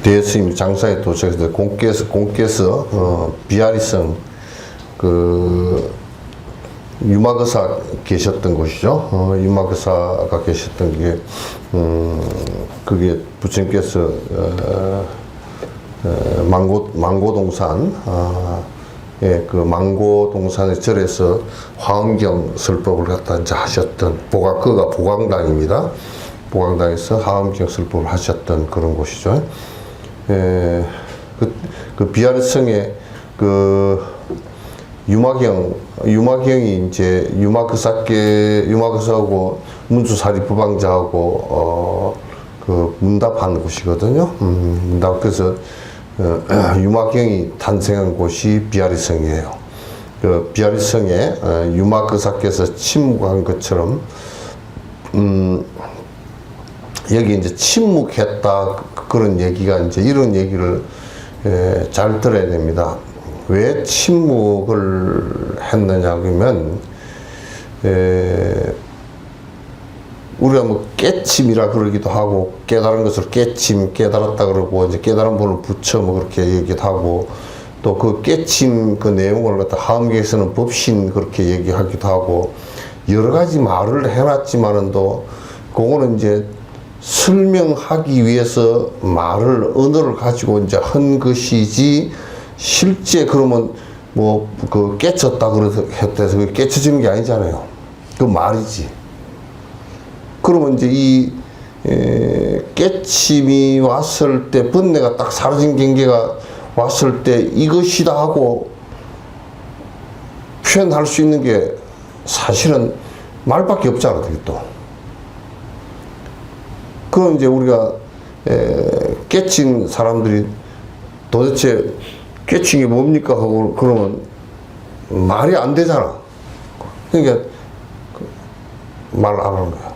대스님 장사에 도착해서 공께서 비아리성 유마거사 계셨던 곳이죠. 유마거사가 계셨던 게 그게 부처님께서 망고동산 그 망고동산의 절에서 화엄경 설법을 갖다 이제 하셨던 그가 보광당입니다. 보광당에서 화엄경 설법을 하셨던 그런 곳이죠. 그 비아리성에 유마경이 이제 유마거사하고 문수사리 부방자하고 문답한 곳이거든요. 문답. 그래서 유마경이 탄생한 곳이 비아리성이에요. 그 비아리성에 유마거사께서 침묵한 것처럼 여기 이제 침묵했다 그런 얘기가 이제 이런 얘기를 잘 들어야 됩니다. 왜 침묵을 했느냐 그러면 우리가 뭐 깨침이라 그러기도 하고 깨달은 것을 깨침 깨달았다 그러고 이제 깨달은 분을 붙여 뭐 그렇게 얘기도 하고 또 그 깨침 그 내용을 갖다 화엄경에서는 법신 그렇게 얘기하기도 하고 여러 가지 말을 해놨지만은 또 그거는 이제 설명하기 위해서 언어를 가지고 이제 한 것이지 실제 그러면 뭐 그 깨쳤다 그래서 했대서 그 깨쳐지는 게 아니잖아요. 그 말이지. 그러면 이제 이 깨침이 왔을 때 번뇌가 딱 사라진 경계가 왔을 때 이것이다 하고 표현할 수 있는 게 사실은 말밖에 없잖아, 그게 또. 그럼 이제 우리가 깨친 사람들이 도대체 깨칭이 뭡니까 하고 그러면 말이 안 되잖아. 그러니까 말 안 하는 거야.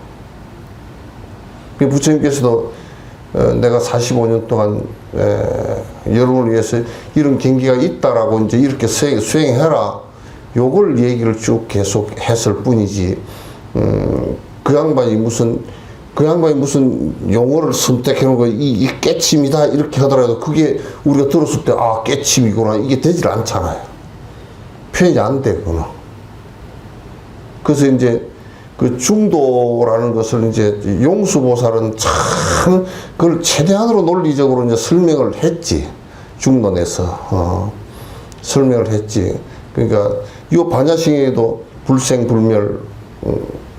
부처님께서도 내가 45년 동안 여러분을 위해서 이런 경기가 있다라고 이제 이렇게 수행해라. 요걸 얘기를 쭉 계속 했을 뿐이지. 그 양반이 무슨 용어를 선택해 놓은 거, 이 깨침이다, 이렇게 하더라도 그게 우리가 들었을 때, 아, 깨침이구나. 이게 되질 않잖아요. 표현이 안 돼, 그거는. 그래서 이제 그 중도라는 것을 이제 용수보살은 참 그걸 최대한으로 논리적으로 이제 설명을 했지. 중론에서. 설명을 했지. 그러니까 이 반야싱에도 불생불멸,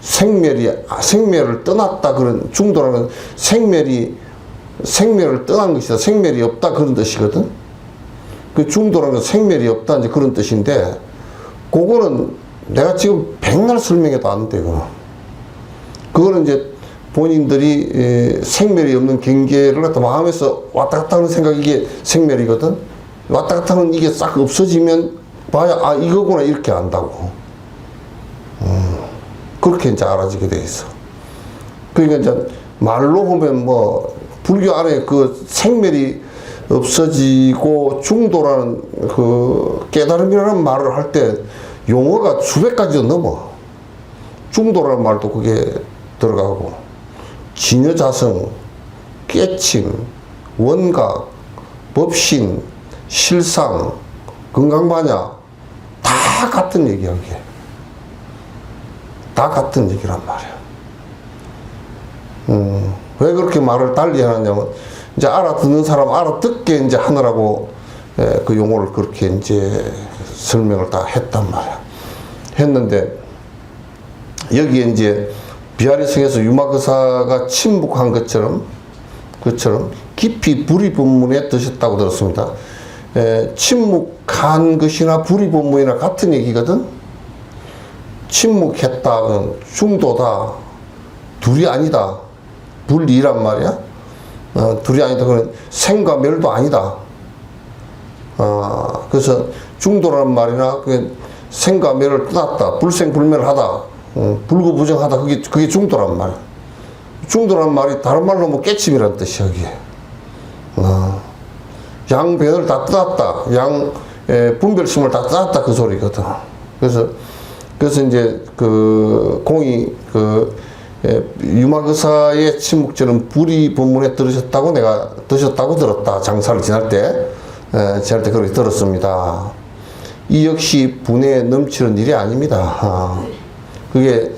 생멸을 떠났다 그런 중도라는 생멸을 떠난 것이다. 생멸이 없다 그런 뜻이거든. 그 중도라는 생멸이 없다 이제 그런 뜻인데 그거는 내가 지금 백날 설명해도 안 돼. 그거는 이제 본인들이 생멸이 없는 경계를 갖다 마음에서 왔다 갔다 하는 생각 이게 생멸이거든. 왔다 갔다 하는 이게 싹 없어지면 봐야 아 이거구나 이렇게 안다고. 그렇게 이제 알아지게 돼 있어. 그러니까 이제 말로 보면 뭐 불교 안에 그 생멸이 없어지고 중도라는 그 깨달음이라는 말을 할 때 용어가 수백 가지도 넘어. 중도라는 말도 그게 들어가고 진여자성, 깨침, 원각, 법신, 실상, 건강반야 다 같은 얘기야 그게. 다 같은 얘기란 말이야. 왜 그렇게 말을 달리 하느냐면, 이제 알아듣는 사람 알아듣게 이제 하느라고, 그 용어를 그렇게 이제 설명을 다 했단 말이야. 했는데, 여기에 이제 비아리성에서 유마거사가 침묵한 것처럼 깊이 불의본문에 드셨다고 들었습니다. 침묵한 것이나 불의본문이나 같은 얘기거든? 침묵했다는 중도다. 둘이 아니다. 불리란 말이야. 둘이 아니다. 그건 생과 멸도 아니다. 그래서 중도라는 말이나 생과 멸을 떠났다. 불생불멸하다. 불구부정하다. 그게 중도란 말이야. 중도란 말이 다른 말로 뭐 깨침이라는 뜻이야, 그게. 양변을 다 떠났다. 분별심을 다 떠났다. 그 소리거든. 그래서 이제 그 공이 유마거사의 침묵절은 불이 본문에 들으셨다고 내가 드셨다고 들었다. 장사를 지날 때 그렇게 들었습니다. 이 역시 분에 넘치는 일이 아닙니다. 그게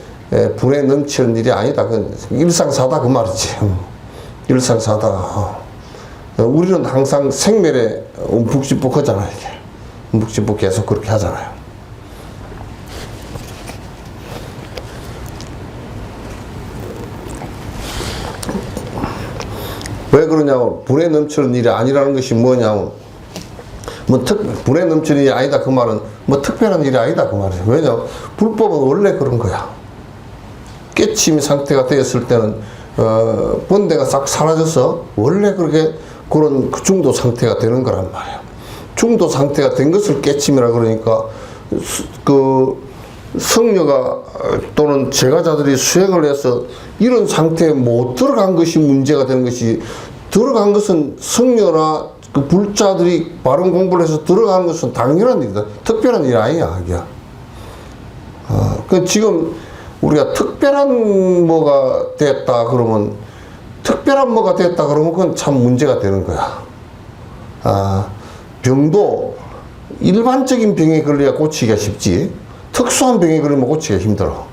분에 넘치는 일이 아니다. 그 일상사다 그 말이지. 일상사다. 우리는 항상 생멸에 움푹짐푹 하잖아요. 이게. 움푹짐푹 계속 그렇게 하잖아요. 왜 그러냐면 분에 넘치는 일이 아니라는 것이 뭐냐면 분에 넘치는 일이 아니다 그 말은 특별한 일이 아니다 그 말이에요. 왜냐면 불법은 원래 그런 거야. 깨침 상태가 되었을 때는 번뇌가 싹 사라져서 원래 그런 중도 상태가 되는 거란 말이야. 중도 상태가 된 것을 깨침이라 그러니까 그 성녀가 또는 제가자들이 수행을 해서 이런 상태에 못 들어간 것이 문제가 되는 것이, 들어간 것은 성녀나 그 불자들이 바른 공부를 해서 들어가는 것은 당연한 일이다. 특별한 일이 아니야, 이게. 그 지금 우리가 특별한 뭐가 됐다 그러면, 그건 참 문제가 되는 거야. 병도 일반적인 병에 걸려야 고치기가 쉽지, 특수한 병에 걸리면 고치기가 힘들어.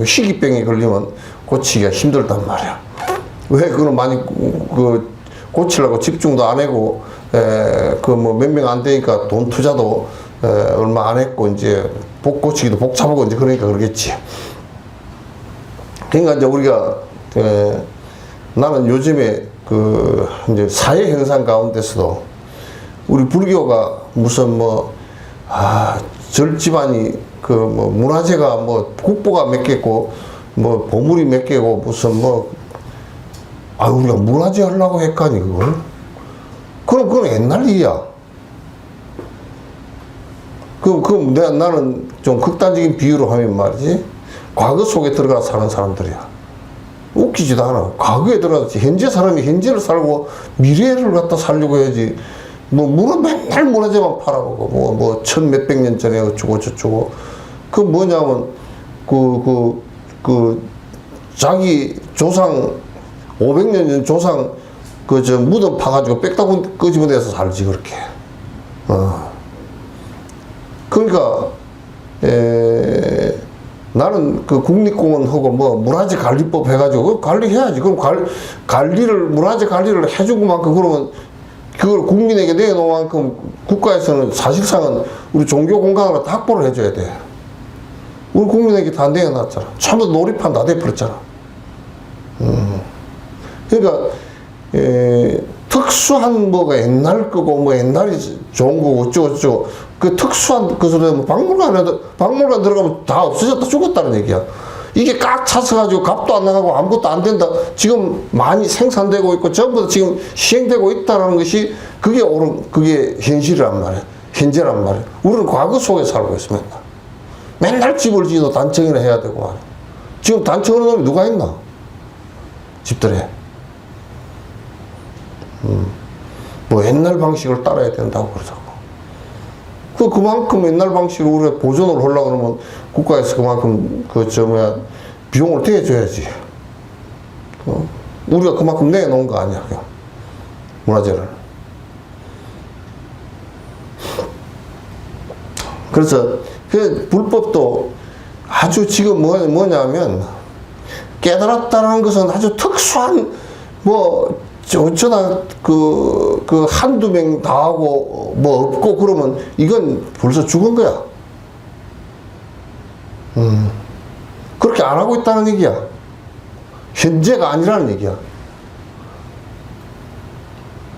희귀병에 걸리면 고치기가 힘들단 말이야. 왜 그거는 많이 고치려고 집중도 안 하고 몇 명 안 되니까 돈 투자도 얼마 안 했고 이제 고치기도 복잡하고 이제 그러니까 그러겠지. 그러니까 이제 우리가 나는 요즘에 이제 사회 현상 가운데서도 우리 불교가 무슨 절집안이 문화재가 국보가 몇 개고 보물이 몇 개고 무슨 우리가 문화재 하려고 했까니 그걸? 그럼 그건 옛날 일이야. 나는 좀 극단적인 비유로 하면 말이지, 과거 속에 들어가 사는 사람들이야. 웃기지도 않아. 과거에 들어가서 현재 사람이 현재를 살고 미래를 갖다 살려고 해야지. 맨날 문화재만 팔아보고, 천 몇백 년 전에 어쩌고 저쩌고. 그 뭐냐면, 자기 조상, 500년 전 조상, 무덤 파가지고 빽다구 끄집어내서 살지, 그렇게. 그러니까, 나는 국립공원하고 문화재 관리법 해가지고, 관리해야지. 그럼 문화재 관리를 해주고 만큼 그러면, 그걸 국민에게 내놓은 만큼 국가에서는 사실상은 우리 종교 공간으로 다 확보를 해줘야 돼. 우리 국민에게 다 내어놨잖아. 전부 놀이판 다 돼버렸잖아. 그러니까 특수한 옛날 거고 옛날이 좋은 거고 어쩌고 그 특수한 것으로 박물관 들어가면 다 없어졌다 죽었다는 얘기야. 이게 꽉 차서가지고 값도 안 나가고 아무것도 안 된다. 지금 많이 생산되고 있고 전부 다 지금 시행되고 있다는 것이 그게 현실이란 말이야. 현재란 말이야. 우리는 과거 속에 살고 있으면 맨날 집을 지어도 단층이나 해야 되고 말이야. 지금 단층하는 놈이 누가 있나? 집들에. 옛날 방식을 따라야 된다고 그러자고. 그만큼 옛날 방식으로 우리가 보존을 하려고 그러면 국가에서 그만큼 비용을 대줘야지. 우리가 그만큼 내놓은 거 아니야, 그냥. 문화재를. 그래서 불법도 아주 지금 뭐냐면 깨달았다는 것은 아주 특수한 어쩌나 한두 명 다 하고 없고 그러면 이건 벌써 죽은 거야. 그렇게 안 하고 있다는 얘기야. 현재가 아니라는 얘기야.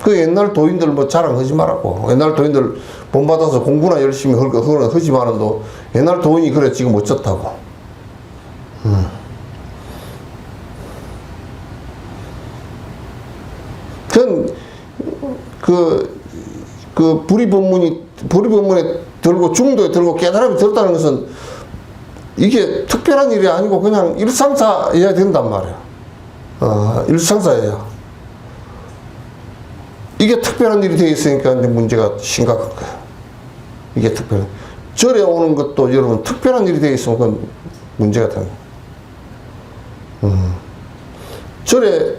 옛날 도인들 자랑하지 말라고. 옛날 도인들 본받아서 공부나 열심히 하지만도 옛날 도인이 그래 지금 어쩌다고. 불의법문에 들고 중도에 들고 깨달음이 들었다는 것은 이게 특별한 일이 아니고 그냥 일상사여야 된단 말이야. 일상사예요. 이게 특별한 일이 되어 있으니까 이제 문제가 심각한 거야. 이게 특별한. 절에 오는 것도 여러분 특별한 일이 되어 있으면 그건 문제가 되는 거야. 절에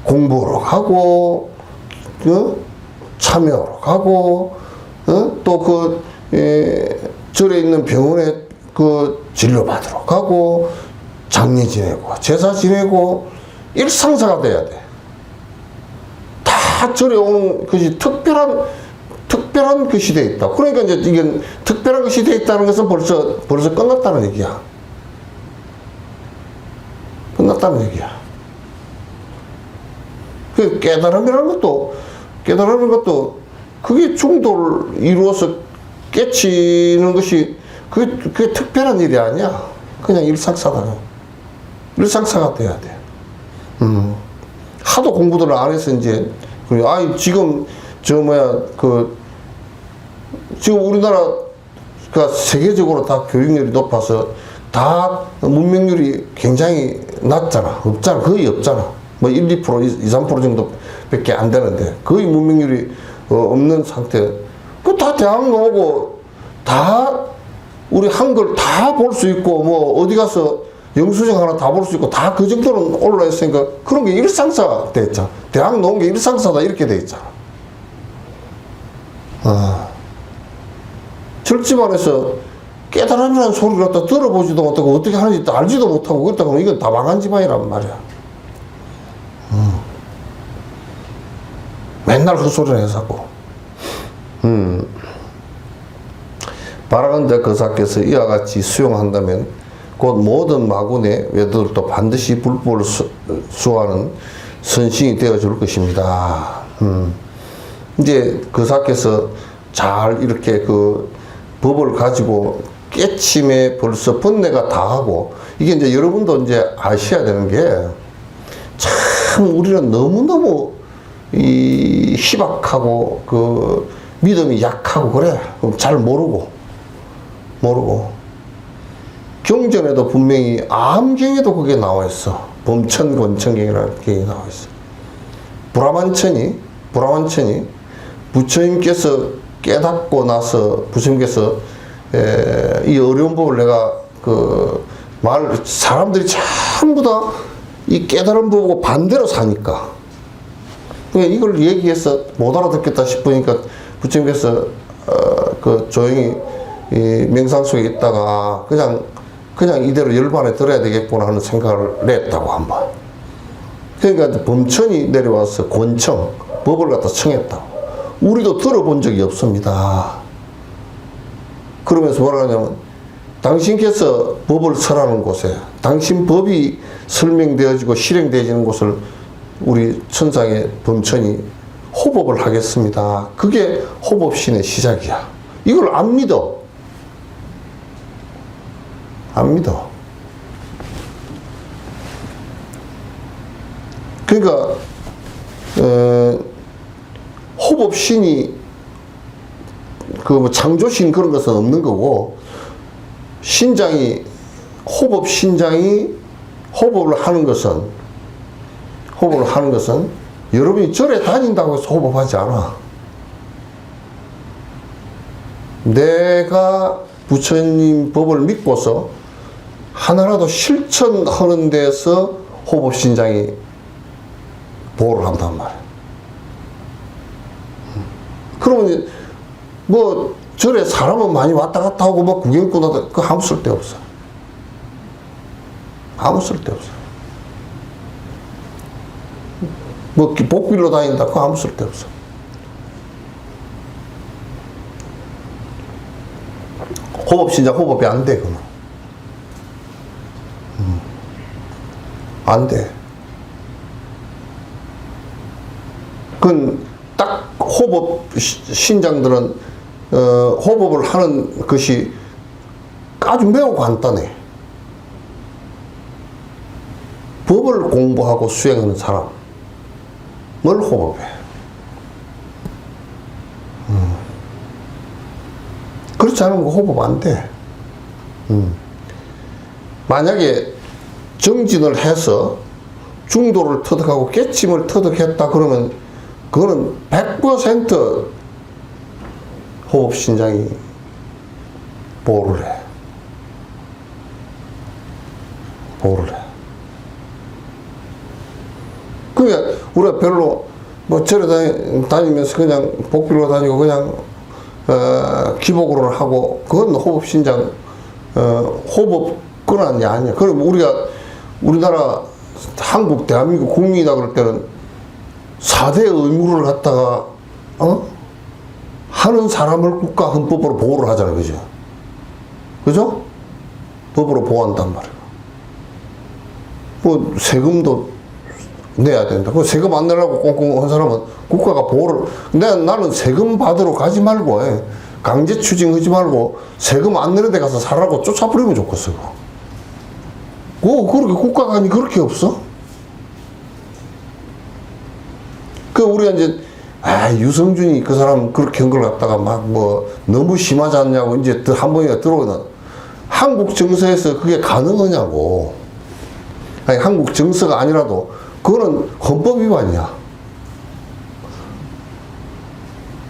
공부하러 가고, 참여하러 가고, 또 절에 있는 병원에 진료받으러 가고, 장례 지내고, 제사 지내고, 일상사가 돼야 돼. 다 절에 오는 것이 특별한 것이 돼 있다. 그러니까 이제 이게 특별한 것이 돼 있다는 것은 벌써 끝났다는 얘기야. 끝났다는 얘기야. 그 깨달음이라는 것도 그게 중도를 이루어서 깨치는 것이 그게 특별한 일이 아니야. 그냥 일상사다. 일상사가 돼야 돼. 하도 공부들을 안 해서 이제 지금 지금 우리나라가 세계적으로 다 교육열이 높아서 다 문맹률이 굉장히 낮잖아. 없잖아. 거의 없잖아. 뭐 1, 2%, 2, 3% 정도 밖에 안 되는데 거의 문맹률이 없는 상태. 다 대학 나오고 다 우리 한글 다 볼 수 있고 뭐 어디 가서 영수증 하나 다 볼 수 있고 다 그 정도는 올라 있으니까 그런 게 일상사 돼 있잖아. 대학 나온 게 일상사다 이렇게 돼 있잖아. 절집안에서 깨달음이라는 소리를 갖다 들어보지도 못하고 어떻게 하는지 알지도 못하고 그렇다 그러면 이건 다 망한 집안이란 말이야. 맨날 헛소리를 해서고. 바라건대 거사께서 이와 같이 수용한다면 곧 모든 마군의 외도들도 반드시 불법을 수호하는 선신이 되어줄 것입니다. 이제 거사께서 잘 이렇게 법을 가지고 깨침에 벌써 번뇌가 다 하고, 이게 이제 여러분도 이제 아셔야 되는 게, 참 우리는 너무너무 희박하고 믿음이 약하고 그래. 잘 모르고 경전에도 분명히 암경에도 그게 나와 있어. 범천권천경이라는 게 나와 있어. 불화만천이 부처님께서 깨닫고 나서 부처님께서 이 어려운 법을 내가 사람들이 전부 다 이 깨달은 법하고 반대로 사니까 이걸 얘기해서 못 알아듣겠다 싶으니까 부처님께서 조용히 이 명상 속에 있다가 그냥 이대로 열반에 들어야 되겠구나 하는 생각을 냈다고 한번. 그러니까 범천이 내려와서 권청 법을 갖다 청했다고. 우리도 들어본 적이 없습니다. 그러면서 뭐라 하냐면, 당신께서 법을 설하는 곳에 당신 법이 설명되어지고 실행되어지는 곳을 우리 천상의 범천이 호법을 하겠습니다. 그게 호법신의 시작이야. 이걸 안 믿어. 그러니까 호법신이 창조신 그런 것은 없는 거고, 호법신장이 호법을 하는 것은 여러분이 절에 다닌다고 해서 호법하지 않아. 내가 부처님 법을 믿고서 하나라도 실천하는 데서 호법신장이 보호를 한단 말이야. 그러면 뭐 절에 사람은 많이 왔다 갔다 하고 뭐 구경꾼 하다 그 아무 쓸데없어. 뭐 복빌로 다닌다 그거 아무 쓸데없어. 호법신장 호법이 안 돼. 그러면 안 돼. 그건 딱 호법 신장들은 호법을 하는 것이 아주 매우 간단해. 법을 공부하고 수행하는 사람을 호법해. 그렇지 않으면 호법 안 돼. 만약에 정진을 해서 중도를 터득하고 깨침을 터득했다 그러면 그거는 100% 호법신장이 보호를 해. 우리가 별로 뭐 절에 다니면서 그냥 복비로 다니고 그냥 기복으로 하고 그건 호법 신장 호법 권한이 아니야. 그럼 우리가 우리나라 한국 대한민국 국민이다 그럴 때는 4대 의무를 갖다가 하는 사람을 국가 헌법으로 보호를 하잖아요. 그죠? 그죠? 법으로 보호한단 말이에요. 뭐 세금도 내야 된다. 그 세금 안 내려고 꽁꽁 한 사람은 국가가 보호를 나는 세금 받으러 가지 말고 강제 추징하지 말고 세금 안 내는 데 가서 살라고 쫓아버리면 좋겠어. 그렇게 국가가 아니 그렇게 없어? 그 우리가 이제 유승준이 그 사람 그렇게 한 걸 갖다가 막 뭐 너무 심하지 않냐고 이제 한 번이나 들어오는 한국 정서에서 그게 가능하냐고. 아니 한국 정서가 아니라도 그거는 헌법 위반이야.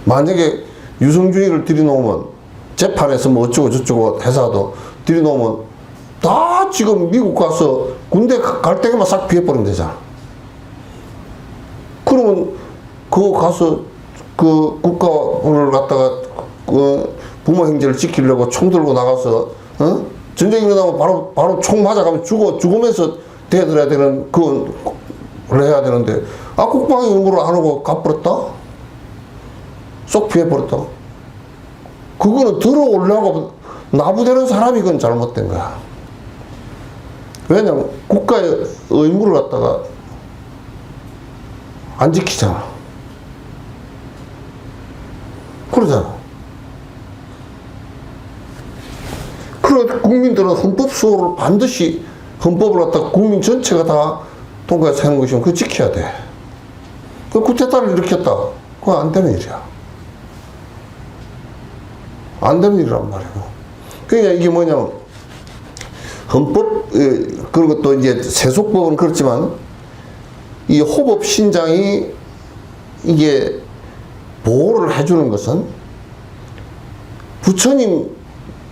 만약에 유승준이를 들여놓으면 재판에서 뭐 어쩌고 저쩌고 해서도 들여놓으면 다 지금 미국 가서 군대 갈 때만 싹 피해버리면 되잖아. 그러면 그 가서 그 국가를 갖다가 그 부모 형제를 지키려고 총 들고 나가서 전쟁이 일어나면 바로 총 맞아가면 죽으면서 대들어야 되는 그걸 해야 되는데 국방의 의무를 안 하고 가버렸다? 쏙 피해버렸다? 그거는 들어오려고 나부되는 사람이 그건 잘못된 거야. 왜냐면 국가의 의무를 갖다가 안 지키잖아. 그러잖아. 그런 국민들은 헌법 수호를 반드시 헌법을 갖다가 국민 전체가 다 통과해서 하는 것이면 그거 지켜야 돼. 그 쿠데타를 일으켰다. 그거 안 되는 일이야. 안 되는 일이란 말이야. 그러니까 이게 뭐냐면 헌법 그리고 또 이제 세속법은 그렇지만 이 호법 신장이 이게 보호를 해주는 것은 부처님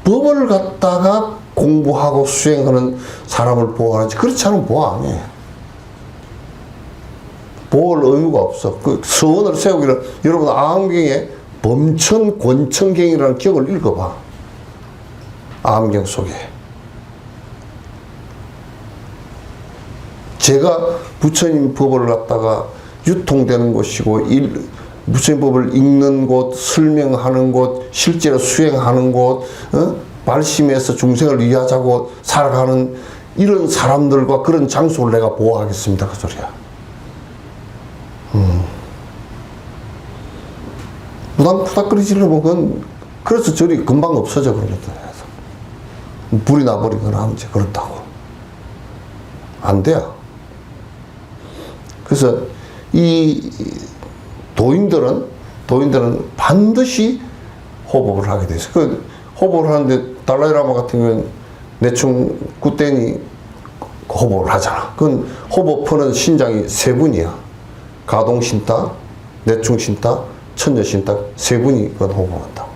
법을 갖다가 공부하고 수행하는 사람을 보호하는지 그렇지 않으면 보호 안 해. 보호할 의무가 없어. 그 서원을 세우기를 여러분 아함경에 범천 권천경이라는 경을 읽어봐. 아함경 속에. 제가 부처님 법을 갖다가 유통되는 곳이고 부처님 법을 읽는 곳, 설명하는 곳, 실제로 수행하는 곳, 발심해서 중생을 위하자고 살아가는 이런 사람들과 그런 장소를 내가 보호하겠습니다. 그 소리야. 부닥부닥거리지를 보면 그래서 절이 금방 없어져 그런 것들 해서 불이 나버리거나 하면 이제 그렇다고 안 돼요. 그래서 이 도인들은 반드시 호법을 하게 돼 있어요. 그 호법을 하는데 달라이라마 같은 경우는 내충 구텐이 호법을 하잖아. 그건 호법하는 신장이 세 분이야. 가동신탁, 내충신탁, 천녀신탁 세 분이 그건 호법한다고.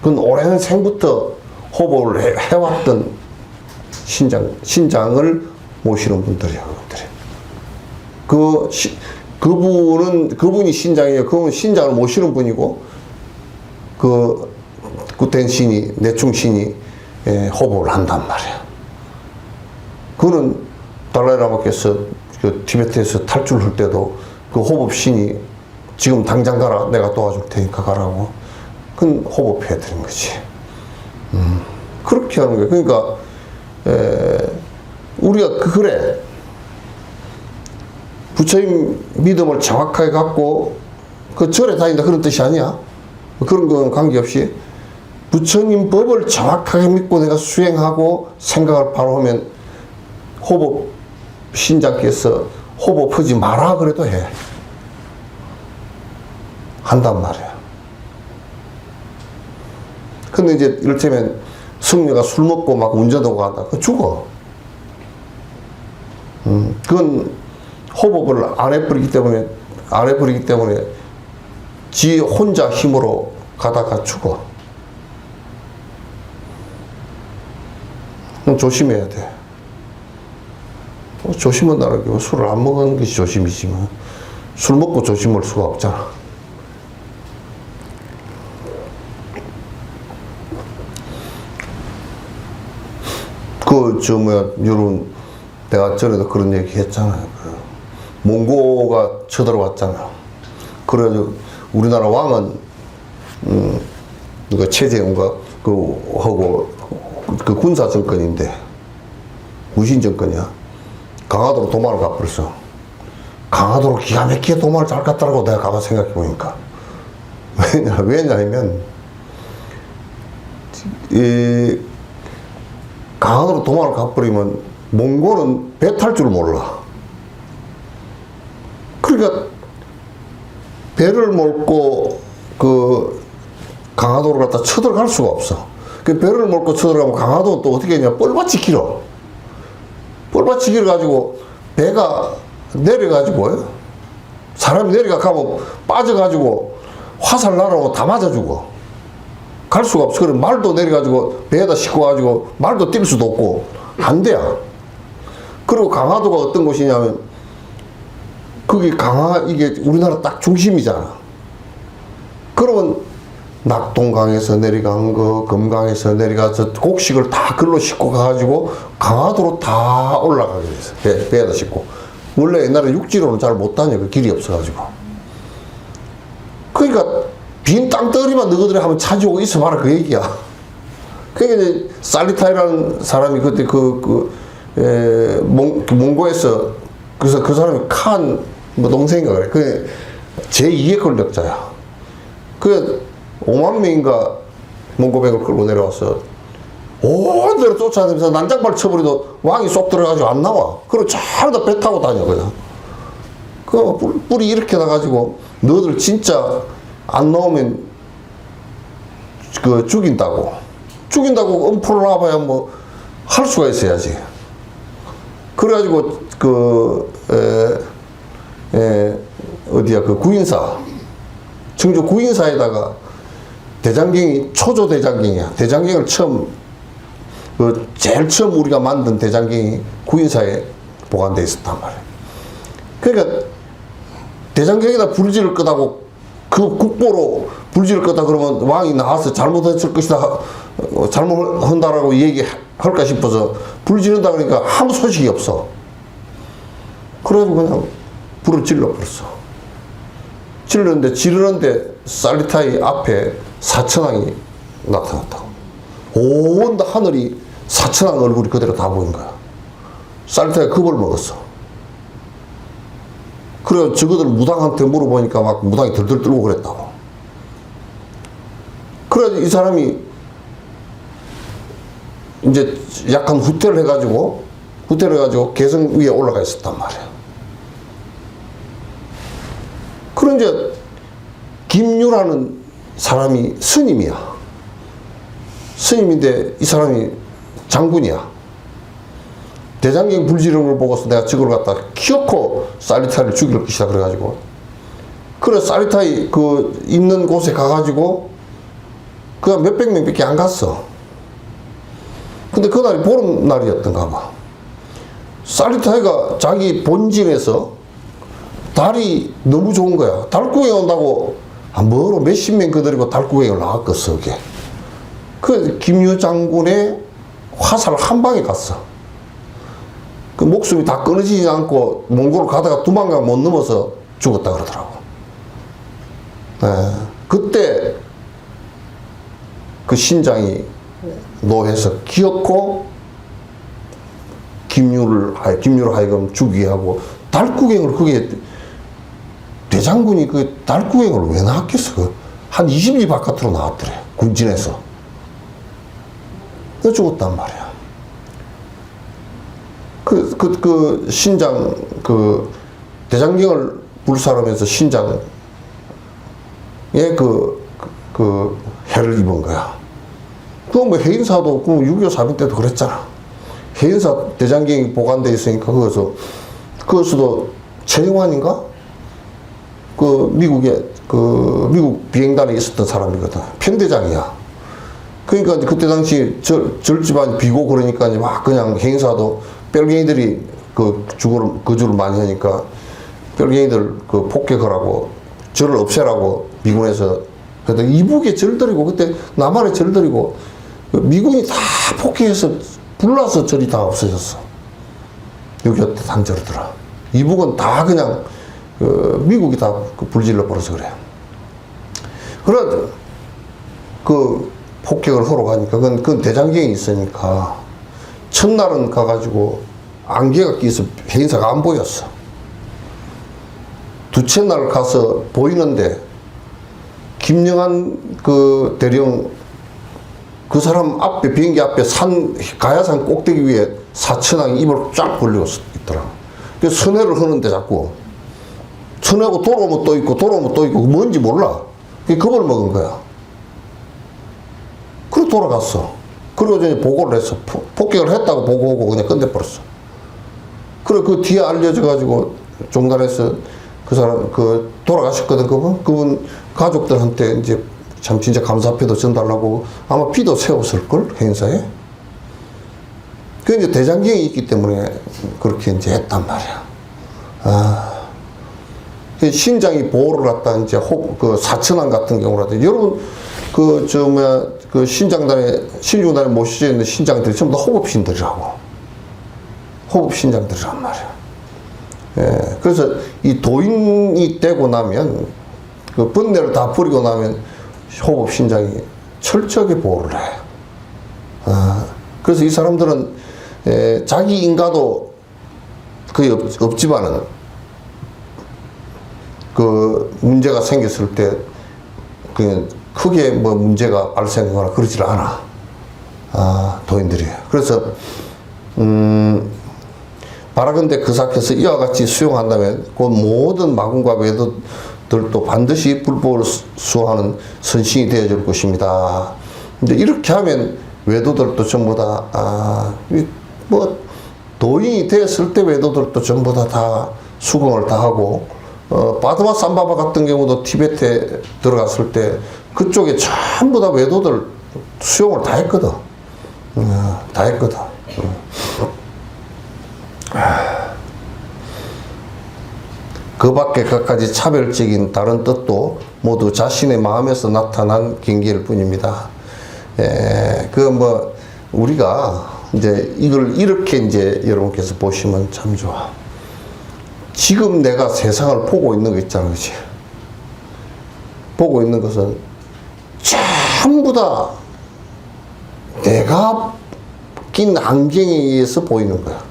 그건 오랜 생부터 호법을 해왔던 신장을 모시는 분들이야. 그분이 신장이에요. 그분은 신장을 모시는 분이고, 그, 구텐 신이, 내충 신이 호법을 한단 말이야. 그는 달라이라마께서 그 티베트에서 탈출할 때도 그 호법 신이 지금 당장 가라. 내가 도와줄 테니까 가라고. 그건 호법해야 되는 거지. 그렇게 하는 거예요. 그러니까, 우리가 그래. 부처님 믿음을 정확하게 갖고 그 절에 다닌다 그런 뜻이 아니야. 그런 건 관계없이 부처님 법을 정확하게 믿고 내가 수행하고 생각을 바로 하면 호법 신장께서 호법하지 마라 그래도 해. 한단 말이야. 근데 이제 이를테면 승려가 술 먹고 막 운전하고 한다. 그거 죽어. 그건 호법을 안 해버리기 때문에 지 혼자 힘으로 가다가 죽어. 조심해야 돼. 조심한다는 게 술을 안 먹는 것이 조심이지만 술 먹고 조심할 수가 없잖아. 여러분, 내가 전에도 그런 얘기 했잖아요. 몽고가 쳐들어왔잖아요. 그래가지고, 우리나라 왕은, 최재형과, 하고, 군사 정권인데, 무신 정권이야. 강화도로 도망을 가버렸어. 강화도로 기가 막히게 도망을 잘 갔다라고 내가 가만 생각해보니까. 왜냐하면, 강화도로 도망을 가버리면 몽골은 배 탈 줄 몰라. 그러니까 배를 몰고 강화도를 갖다 쳐들어갈 수가 없어. 그 배를 몰고 쳐들어가면 강화도는 또 어떻게 했냐? 뻘밭이 길어. 뻘밭이 길어가지고 배가 내려가지고 사람이 내려가면 빠져가지고 화살 날아오고 다 맞아 죽어. 갈 수가 없어. 그래 말도 내려가지고 배에다 싣고 가지고 말도 뛸 수도 없고 안 돼요. 그리고 강화도가 어떤 곳이냐면 이게 우리나라 딱 중심이잖아. 그러면 낙동강에서 내려간 거, 금강에서 내려가서 곡식을 다 글로 싣고 가가지고 강화도로 다 올라가게 됐어. 배에다 싣고. 원래 옛날에 육지로는 잘 못 다녀. 그 길이 없어가지고. 그러니까 빈 땅덩어리만 너희들이 한번 차지오고 있어봐라 그 얘기야. 그러니까 이제 살리타이라는 사람이 그때 몽고에서 그래서 그 사람이 동생인가 그래. 그 제2의 권력자야. 그 5만 명인가 몽고백을 끌고 내려와서 온 데로 쫓아다니면서 난장발 쳐버리도 왕이 쏙 들어가지고 안 나와. 그리고 잘다 배 타고 다녀 그냥. 뿔이 이렇게 나가지고 너희들 진짜 안 나오면 죽인다고 엄포를 놔봐야 뭐 할 수가 있어야지. 그래가지고 어디야 구인사 청주 구인사에다가 대장경이 초조 대장경이야. 대장경을 제일 처음 우리가 만든 대장경이 구인사에 보관돼 있었단 말이야. 그러니까 대장경에다 불지를 끄다고 그 국보로 불지를 끄다 그러면 왕이 나와서 잘못했을 것이다, 잘못한다라고 얘기할까 싶어서 불지른다 그러니까 아무 소식이 없어. 그래가지고 그냥 불을 질러버렸어. 지르는데 살리타이 앞에 사천왕이 나타났다고. 온 하늘이 사천왕 얼굴이 그대로 다 보인 거야. 살리타이가 겁을 먹었어. 그래 저거들 무당한테 물어보니까 막 무당이 들들 떨고 그랬다고. 그래 이 사람이 이제 약간 후퇴를 해가지고 개성 위에 올라가 있었단 말이야. 그런 이제 김유라는 사람이 스님이야. 스님인데 이 사람이 장군이야. 대장경 불지름을 보고서 내가 저걸 갖다 키워코 살리타이를 죽일 것이다 그래가지고 그래 살리타이 있는 곳에 가가지고 그냥 몇백 명밖에 안 갔어. 근데 그날이 보름날이었던가 봐. 살리타이가 자기 본진에서 달이 너무 좋은 거야. 달구경에 온다고 뭐로 몇십 명 거느리고 달구경을 나왔겠어. 그게 그 김유 장군의 화살 한 방에 갔어. 그 목숨이 다 끊어지지 않고 몽골을 가다가 두만강 못 넘어서 죽었다 그러더라고. 그때 그 신장이 노해서 기어코 김유를 하여금 죽이게 하고 달구경을 그게 대장군이 그 달구경을 왜 나왔겠어? 한 20리 바깥으로 나왔더래. 군진에서. 그 죽었단 말이야. 신장, 대장경을 불사르면서 신장에 해를 입은 거야. 뭐 해인사도 6.25 사변 때도 그랬잖아. 해인사 대장경이 보관되어 있으니까 그것도 최영환인가? 미국 비행단에 있었던 사람이거든. 편대장이야. 그러니까 그때 당시 절집안 비고 그러니까 막 그냥 해인사도 뺄갱이들이 거주를 많이 하니까 뻘갱이들 그 폭격하라고 절을 없애라고 미군에서 그래도 이북에 절들이고 그때 남한에 절들이고 미군이 다 폭격해서 불나서 절이 다 없어졌어. 6.25 때 단절이더라. 이북은 다 그냥 미국이 다 불질러 버려서 그래요. 그래 그 폭격을 하러 가니까 그건 대장경이 있으니까 첫날은 가가지고 안개가 끼서 행사가 안 보였어. 두째 날 가서 보이는데 김영한 그 대령 그 사람 앞에 비행기 앞에 가야산 꼭대기 위에 사천왕이 입을 쫙 벌리고 있더라. 그래서 선회를 하는데 자꾸 선회하고 돌아오면 또 있고 돌아오면 또 있고 뭔지 몰라. 그게 겁을 먹은 거야. 그리고 돌아갔어. 그리고 이제 보고를 했어. 폭격을 했다고 보고오고 그냥 끝내버렸어. 그래 그 뒤에 알려져 가지고 종단에서 그 사람 돌아가셨거든. 그분 가족들한테 이제 참 진짜 감사패도 전달하고 아마 피도 세웠을걸 행사에. 그 이제 대장경이 있기 때문에 그렇게 이제 했단 말이야. 신장이 보호를 갖다 이제 그 사천왕 같은 경우라도 여러분 그 신중단에 모셔져 있는 신장들이 전부 다 호법신들이라고. 호법신장들이란 말이야. 예, 그래서 이 도인이 되고 나면 그 번뇌를 다 버리고 나면 호법신장이 철저하게 보호를 해. 그래서 이 사람들은 자기 인가도 거의 없지만은 그 문제가 생겼을 때 그 크게 뭐 문제가 발생하거나 그러질 않아. 도인들이. 그래서 바라건대 그 사께서 이와 같이 수용한다면 그 모든 마군과 외도들도 반드시 불법을 수호하는 선신이 되어줄 것입니다. 근데 이렇게 하면 외도들도 전부 다 뭐 도인이 되었을 때 외도들도 전부 다 수긍을 다 하고 바드마 삼바바 같은 경우도 티베트에 들어갔을 때 그쪽에 전부 다 외도들 수용을 다 했거든. 다 했거든. 그 밖에 갖가지 차별적인 다른 뜻도 모두 자신의 마음에서 나타난 경계일 뿐입니다. 우리가 이제 이걸 이렇게 이제 여러분께서 보시면 참 좋아. 지금 내가 세상을 보고 있는 거 있잖아, 그치? 보고 있는 것은 전부 다 내가 낀 안경에 의해서 보이는 거야.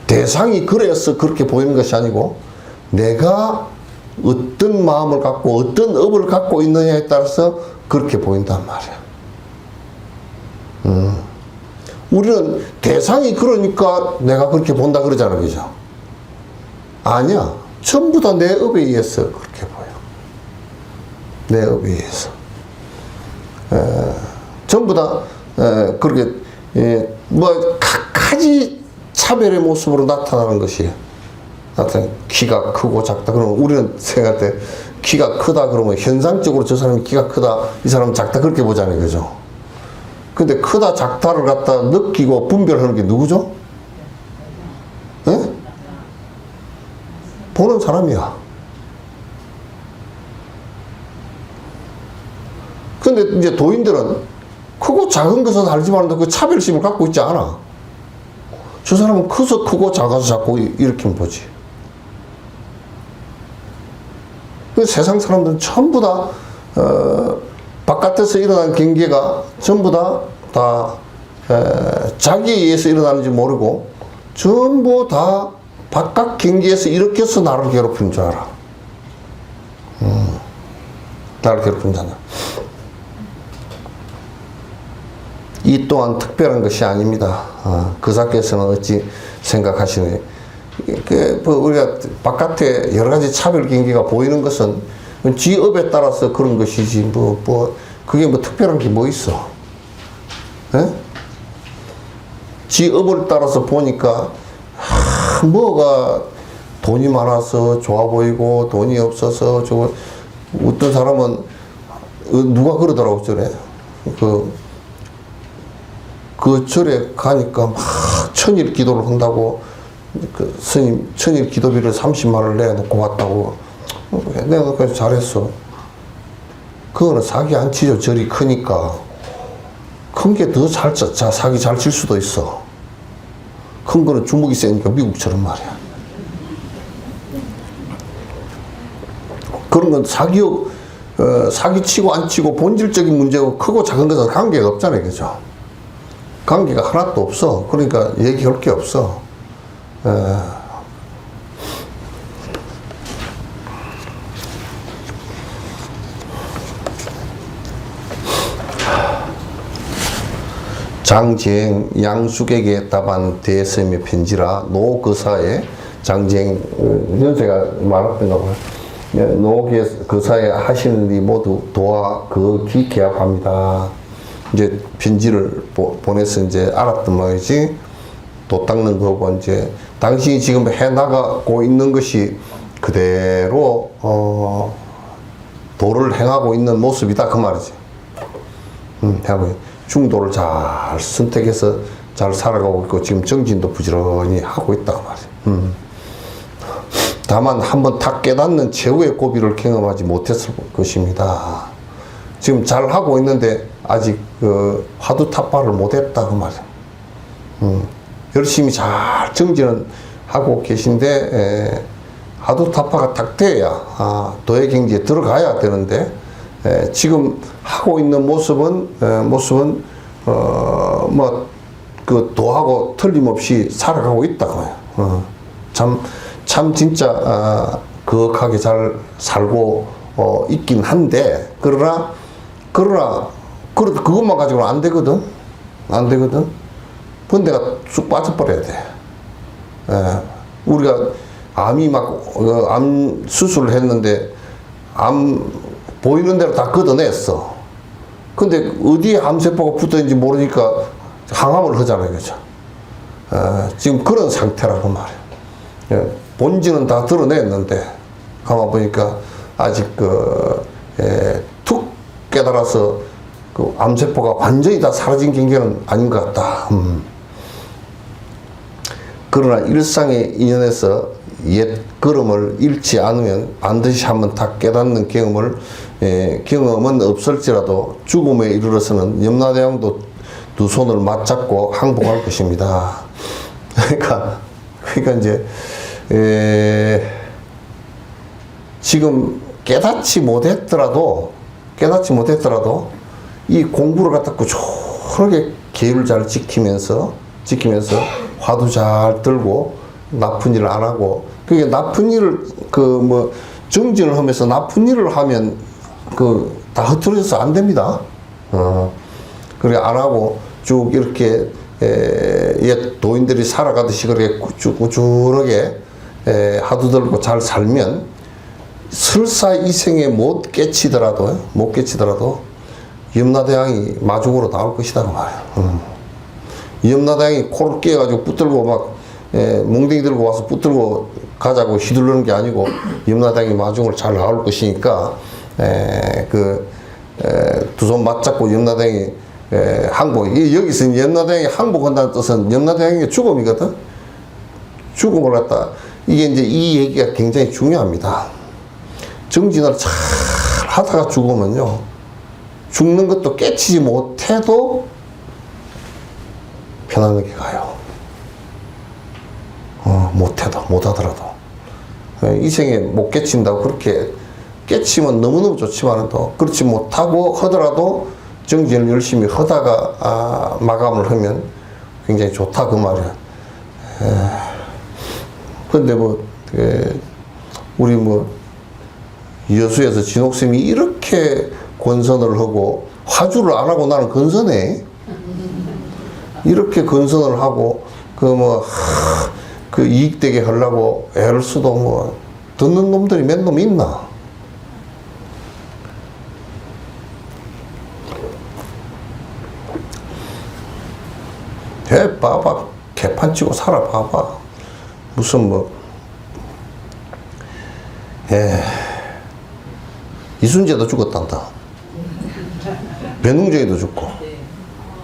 대상이 그래서 그렇게 보이는 것이 아니고 내가 어떤 마음을 갖고 어떤 업을 갖고 있느냐에 따라서 그렇게 보인단 말이야. 우리는 대상이 그러니까 내가 그렇게 본다 그러잖아, 그죠? 아니야. 전부 다 내 업에 의해서 그렇게 보여. 내 업에 의해서. 전부 다 그렇게 뭐 각가지 차별의 모습으로 나타나는 것이에요. 키가 크고 작다 그러면 우리는 생각할 때 키가 크다 그러면 현상적으로 저 사람이 키가 크다, 이 사람은 작다 그렇게 보잖아요, 그죠? 근데 크다 작다를 갖다 느끼고 분별하는 게 누구죠? 예? 보는 사람이야. 근데 이제 도인들은 크고 작은 것은 알지만 그 차별심을 갖고 있지 않아. 저 사람은 커서 크고 작아서 자꾸 이렇게 보지. 세상 사람들은 전부 다 바깥에서 일어난 경계가 전부 다 자기에 의해서 일어나는지 모르고 전부 다 바깥 경계에서 이렇게 해서 나를 괴롭히는 줄 알아. 나를 괴롭히는 줄 알아. 이 또한 특별한 것이 아닙니다. 그사께서는 어찌 생각하시느냐. 우리가 바깥에 여러 가지 차별 경계가 보이는 것은 지 업에 따라서 그런 것이지, 그게 뭐 특별한 게 뭐 있어? 예? 지 업을 따라서 보니까, 뭐가 돈이 많아서 좋아 보이고, 돈이 없어서 어떤 사람은, 누가 그러더라고, 절에. 그 절에 가니까 막 천일 기도를 한다고 그 스님 천일 기도비를 30만 원을 내놓고 왔다고. 내가 잘했어. 그거는 사기 안 치죠. 절이 크니까. 큰 게 더 사기 잘 칠 수도 있어. 큰 거는 주먹이 세니까 미국처럼 말이야. 그런 건 사기 치고 안 치고 본질적인 문제고 크고 작은 것은 관계가 없잖아요. 그죠? 관계가 하나도 없어. 그러니까 얘기할 게 없어. 장지행 양숙에게 답한 대스님의 편지라 노거사에 장지행 연세가 많았던가 봐요. 노거사에 하시는 일 모두 도와 그 기계합합니다. 이제 편지를 보내서 이제 알았던 말이지. 도 닦는 거고 이제 당신이 지금 해 나가고 있는 것이 그대로 도를 행하고 있는 모습이다 그 말이지. 중도를 잘 선택해서 잘 살아가고 있고 지금 정진도 부지런히 하고 있다 그 말이지. 다만 한번 탁 깨닫는 최후의 고비를 경험하지 못했을 것입니다. 지금 잘 하고 있는데 아직 그 화두 탑발을 못했다 그 말이야. 열심히 잘 정진을 하고 계신데 화두 탑파가 딱 돼야 도의 경지에 들어가야 되는데 지금 하고 있는 모습은 뭐 그 도하고 틀림없이 살아가고 있다고요. 참 진짜 거룩하게 잘 살고 있긴 한데 그러나 그것만 가지고는 안 되거든. 번데가 쑥 빠져버려야 돼. 우리가 암이 암 수술을 했는데 암 보이는 대로 다 걷어냈어. 근데 어디에 암세포가 붙어있는지 모르니까 항암을 하잖아요. 그죠? 지금 그런 상태라고 말이에요. 본질은 다 드러냈는데, 가만 보니까 아직 툭 깨달아서 그 암세포가 완전히 다 사라진 경계는 아닌 것 같다. 그러나 일상의 인연에서 옛 걸음을 잃지 않으면 반드시 한번 다 깨닫는 경험은 없을지라도 죽음에 이르러서는 염라대왕도 두 손을 맞잡고 항복할 것입니다. 그러니까 이제 지금 깨닫지 못했더라도 이 공부를 갖다 꾸준하게 계율 잘 지키면서 화두 잘 들고 나쁜 일을 안 하고 그게 나쁜 일을 정진을 하면서 나쁜 일을 하면 다 흐트러져서 안 됩니다. 그래 안 하고 쭉 이렇게 옛 도인들이 살아가듯이 그렇게 꾸준하게 화두 들고 잘 살면 설사 이 생에 못 깨치더라도 염라대왕이 마중으로 나올 것이다 그 말이에요. 염라대왕이 코를 깨가지고 붙들고 막 몽둥이 들고 와서 붙들고 가자고 휘두르는 게 아니고 염라대왕이 마중으로 잘 나올 것이니까 두 손 맞잡고 염라대왕이 항복. 여기서 염라대왕이 항복한다는 뜻은 염라대왕의 죽음이거든. 죽음을 갖다 이게 이제 이 얘기가 굉장히 중요합니다. 정진을 잘 하다가 죽으면요, 죽는 것도 깨치지 못해도 편안하게 가요. 못하더라도. 이 생에 못 깨친다고 그렇게 깨치면 너무너무 좋지만 또 그렇지 못하고 하더라도 정진을 열심히 하다가 마감을 하면 굉장히 좋다 그 말이야. 근데 우리 여수에서 진옥쌤이 이렇게 권선을 하고 화주를 안 하고 나는 건선해. 이렇게 건선을 하고 그 이익되게 하려고 애를 써도 듣는 놈들이 몇 놈 있나? 봐봐. 개판 치고 살아봐봐. 무슨 이순재도 죽었단다. 변웅재도 죽고.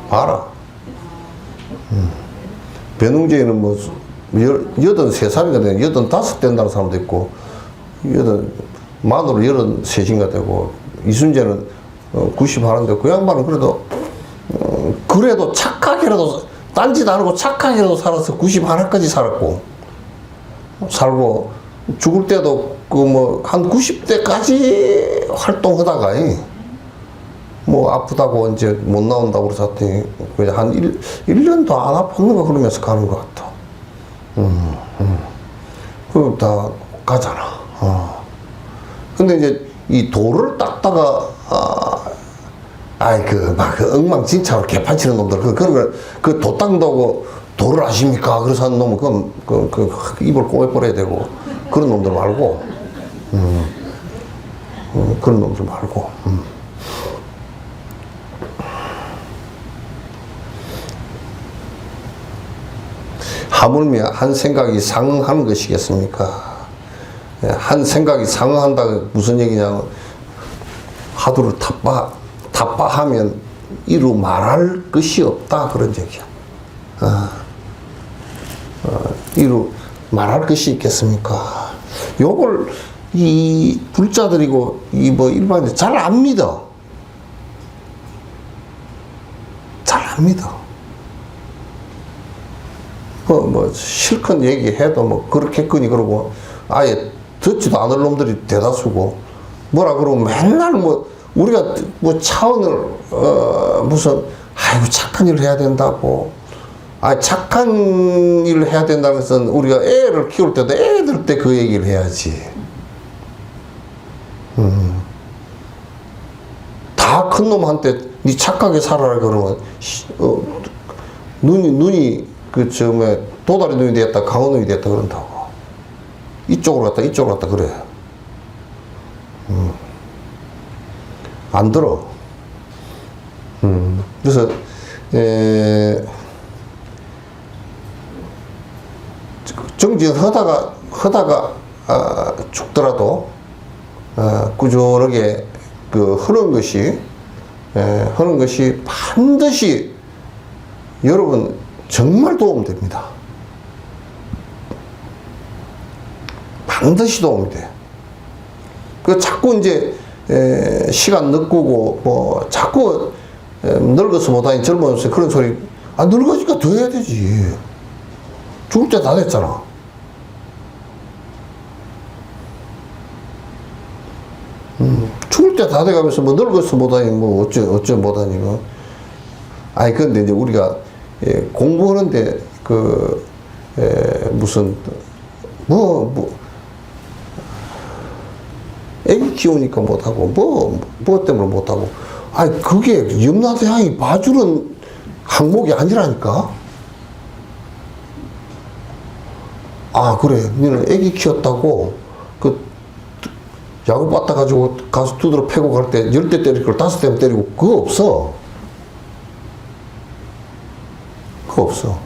봐라. 변웅재는 83살인가 되는 85 된다는 사람도 있고 만으로 83인가 되고 이순재는 90 하는데 그 양반은 그래도 착하게라도 딴짓 안 하고 착하게라도 살아서 90 하나까지 살았고 살고 죽을 때도 한 90대까지 활동하다가 뭐 아프다고 이제 못 나온다고 그래서 그냥 한 1년도 안 아팠는가 그러면서 가는 것 같아. 그럼 다 가잖아. 근데 이제 이 돌을 닦다가 그 엉망진창으로 개판치는 놈들 그 도 닦는다고 돌을 아십니까? 그래서 하는 놈은 그 입을 꼬매버려야 되고 그런 놈들 말고 그런 놈들 말고 하물며 한 생각이 상응하는 것이겠습니까? 한 생각이 상응한다가 무슨 얘기냐면 하두를 타파하면 이루 말할 것이 없다 그런 얘기야. 이루 말할 것이 있겠습니까? 요걸 이 불자들이고 일반인들 잘 안 믿어. 잘 안 믿어. 실컷 얘기해도 그렇겠거니 그러고 아예 듣지도 않을 놈들이 대다수고 뭐라 그러고 맨날 우리가 차원을 무슨 아이고 착한 일을 해야 된다고 착한 일을 해야 된다는 것은 우리가 애를 키울 때도 애들 때 그 얘기를 해야지. 다 큰 놈한테 니 착하게 살아라 그러면 눈이 도다리 눈이 됐다 강어 눈이 됐다 그런다고 이쪽으로 갔다 그래. 안 들어. 그래서 정진하다가 죽더라도 꾸준하게 하는 것이 반드시 여러분 정말 도움됩니다. 반드시 도움이 돼. 자꾸 이제 시간 늦고 자꾸 늙어서 못하니 젊어서 그런 소리 늙어지니까 더 해야 되지. 죽을 때 다 됐잖아. 죽을 때 다 돼가면서 늙어서 못하니 어쩌 못하니 근데 이제 우리가 공부하는데 무슨 애기 키우니까 못하고 뭐 때문에 못하고 그게 염라대왕이 봐주는 항목이 아니라니까. 그래 너는 애기 키웠다고 야구 받다 가지고 가서 두드러 패고 갈 때 10대 때릴 걸 5대 때리고 그거 없어. 없어.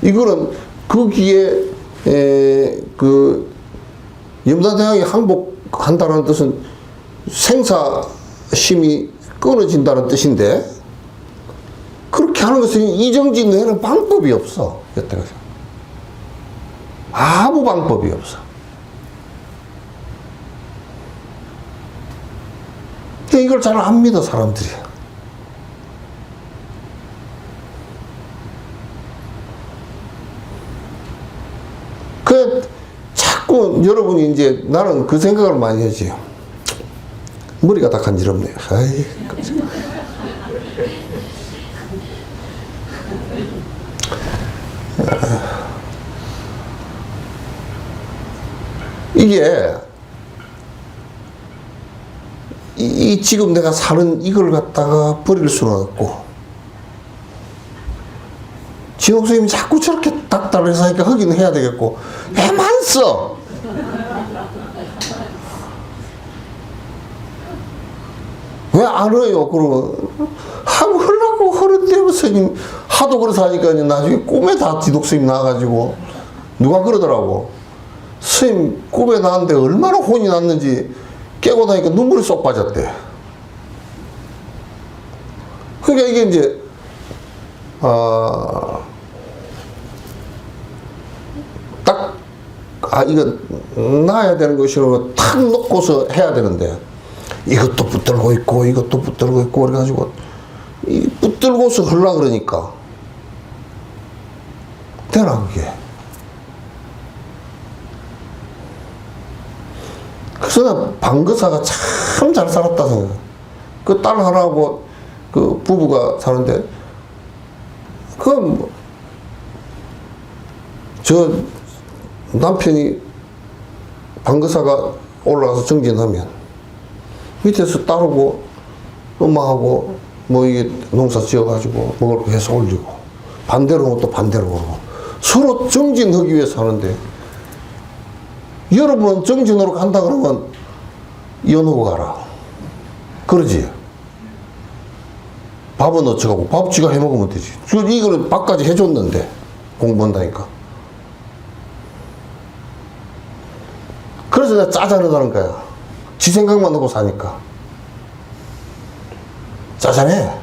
이거는 거기에 염라대왕이 항복한다는 뜻은 생사심이 끊어진다는 뜻인데 그렇게 하는 것은 이정진 외에는 방법이 없어. 여태까지 아무 방법이 없어. 근데 이걸 잘 안 믿어 사람들이. 자꾸 여러분이 이제 나는 그 생각을 많이 하지. 머리가 다 간지럽네요. 이게 지금 내가 사는 이걸 갖다가 버릴 수는 없고 진옥 선생님이 자꾸 저렇게 닥달해서 하니까 하긴 해야 되겠고 애만 써. 왜 안 해요? 그러면 하려고 하는데 선생님 하도 그래서 하니까 나중에 꿈에 다 진옥 선생님 나와가지고 누가 그러더라고. 선생님 꿈에 나왔는데 얼마나 혼이 났는지 깨고 나니까 눈물이 쏙 빠졌대. 그러니까 이게 이제 이거 놔야 되는 것이라고 탁 놓고서 해야 되는데, 이것도 붙들고 있고, 이것도 붙들고 있고, 그래가지고, 이 붙들고서 하려고 그러니까, 되나, 그게. 그래서 나 방거사가 참 잘 살았다 생각해. 그 딸 하나하고 그 부부가 사는데, 저 남편이 방거사가 올라가서 정진하면 밑에서 따르고 엄마하고 뭐 이게 농사 지어가지고 먹을 거 해서 올리고, 반대로 하면 또 반대로 그러고, 서로 정진하기 위해서 하는데, 여러분 정진으로 간다 그러면 이혼하고 가라 그러지. 밥은 어쩌고, 밥 지가 해 먹으면 되지. 이거는 밥까지 해줬는데 공부한다니까. 그래서 내가 짜잔하다는 거야. 지 생각만 하고 사니까 짜잔해.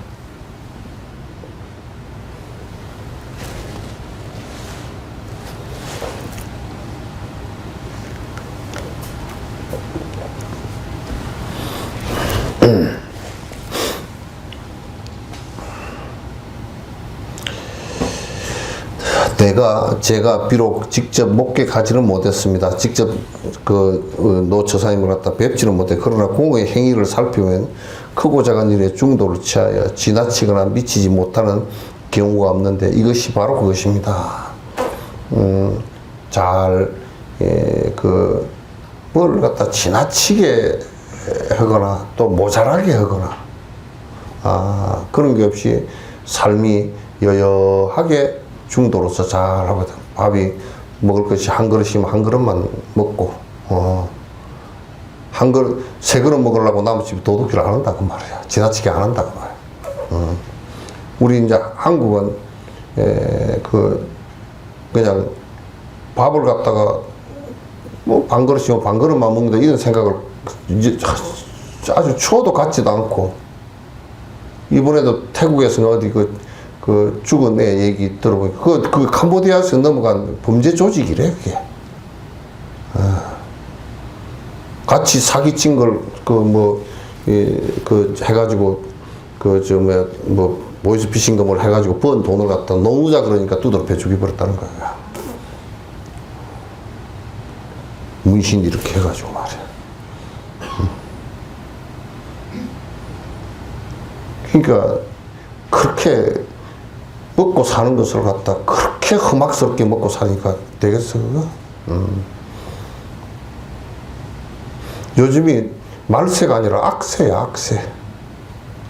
제가 비록 직접 목격하지는 못했습니다. 직접 노 처사님을 갖다 뵙지는 못해. 그러나 공의 행위를 살피면 크고 작은 일에 중도를 취하여 지나치거나 미치지 못하는 경우가 없는데, 이것이 바로 그것입니다. 뭘 갖다 지나치게 하거나 또 모자라게 하거나, 그런 게 없이 삶이 여여하게 중도로서 잘 하거든. 밥이 먹을 것이 한 그릇이면 한 그릇만 먹고, 세 그릇 먹으려고 나머지 도둑질 안 한다 그 말이야. 지나치게 안 한다 그 말이야. 우리 이제 한국은 그냥 밥을 갖다가 뭐 반 그릇이면 반 그릇만 먹는다 이런 생각을 이제 아주 추워도 같지도 않고, 이번에도 태국에서는 어디 그 죽은 애 얘기 들어보니까 그 캄보디아에서 넘어간 범죄 조직이래 그게. 같이 사기친 걸 해가지고 보이스피싱금을 해가지고 번 돈을 갖다 노무자 그러니까 두드려 죽여버렸다는 거야. 문신 이렇게 해가지고 말이야. 그러니까 그렇게 먹고 사는 것을 갖다 그렇게 험악스럽게 먹고 사니까 되겠어 그거? 요즘이 말세가 아니라 악세야.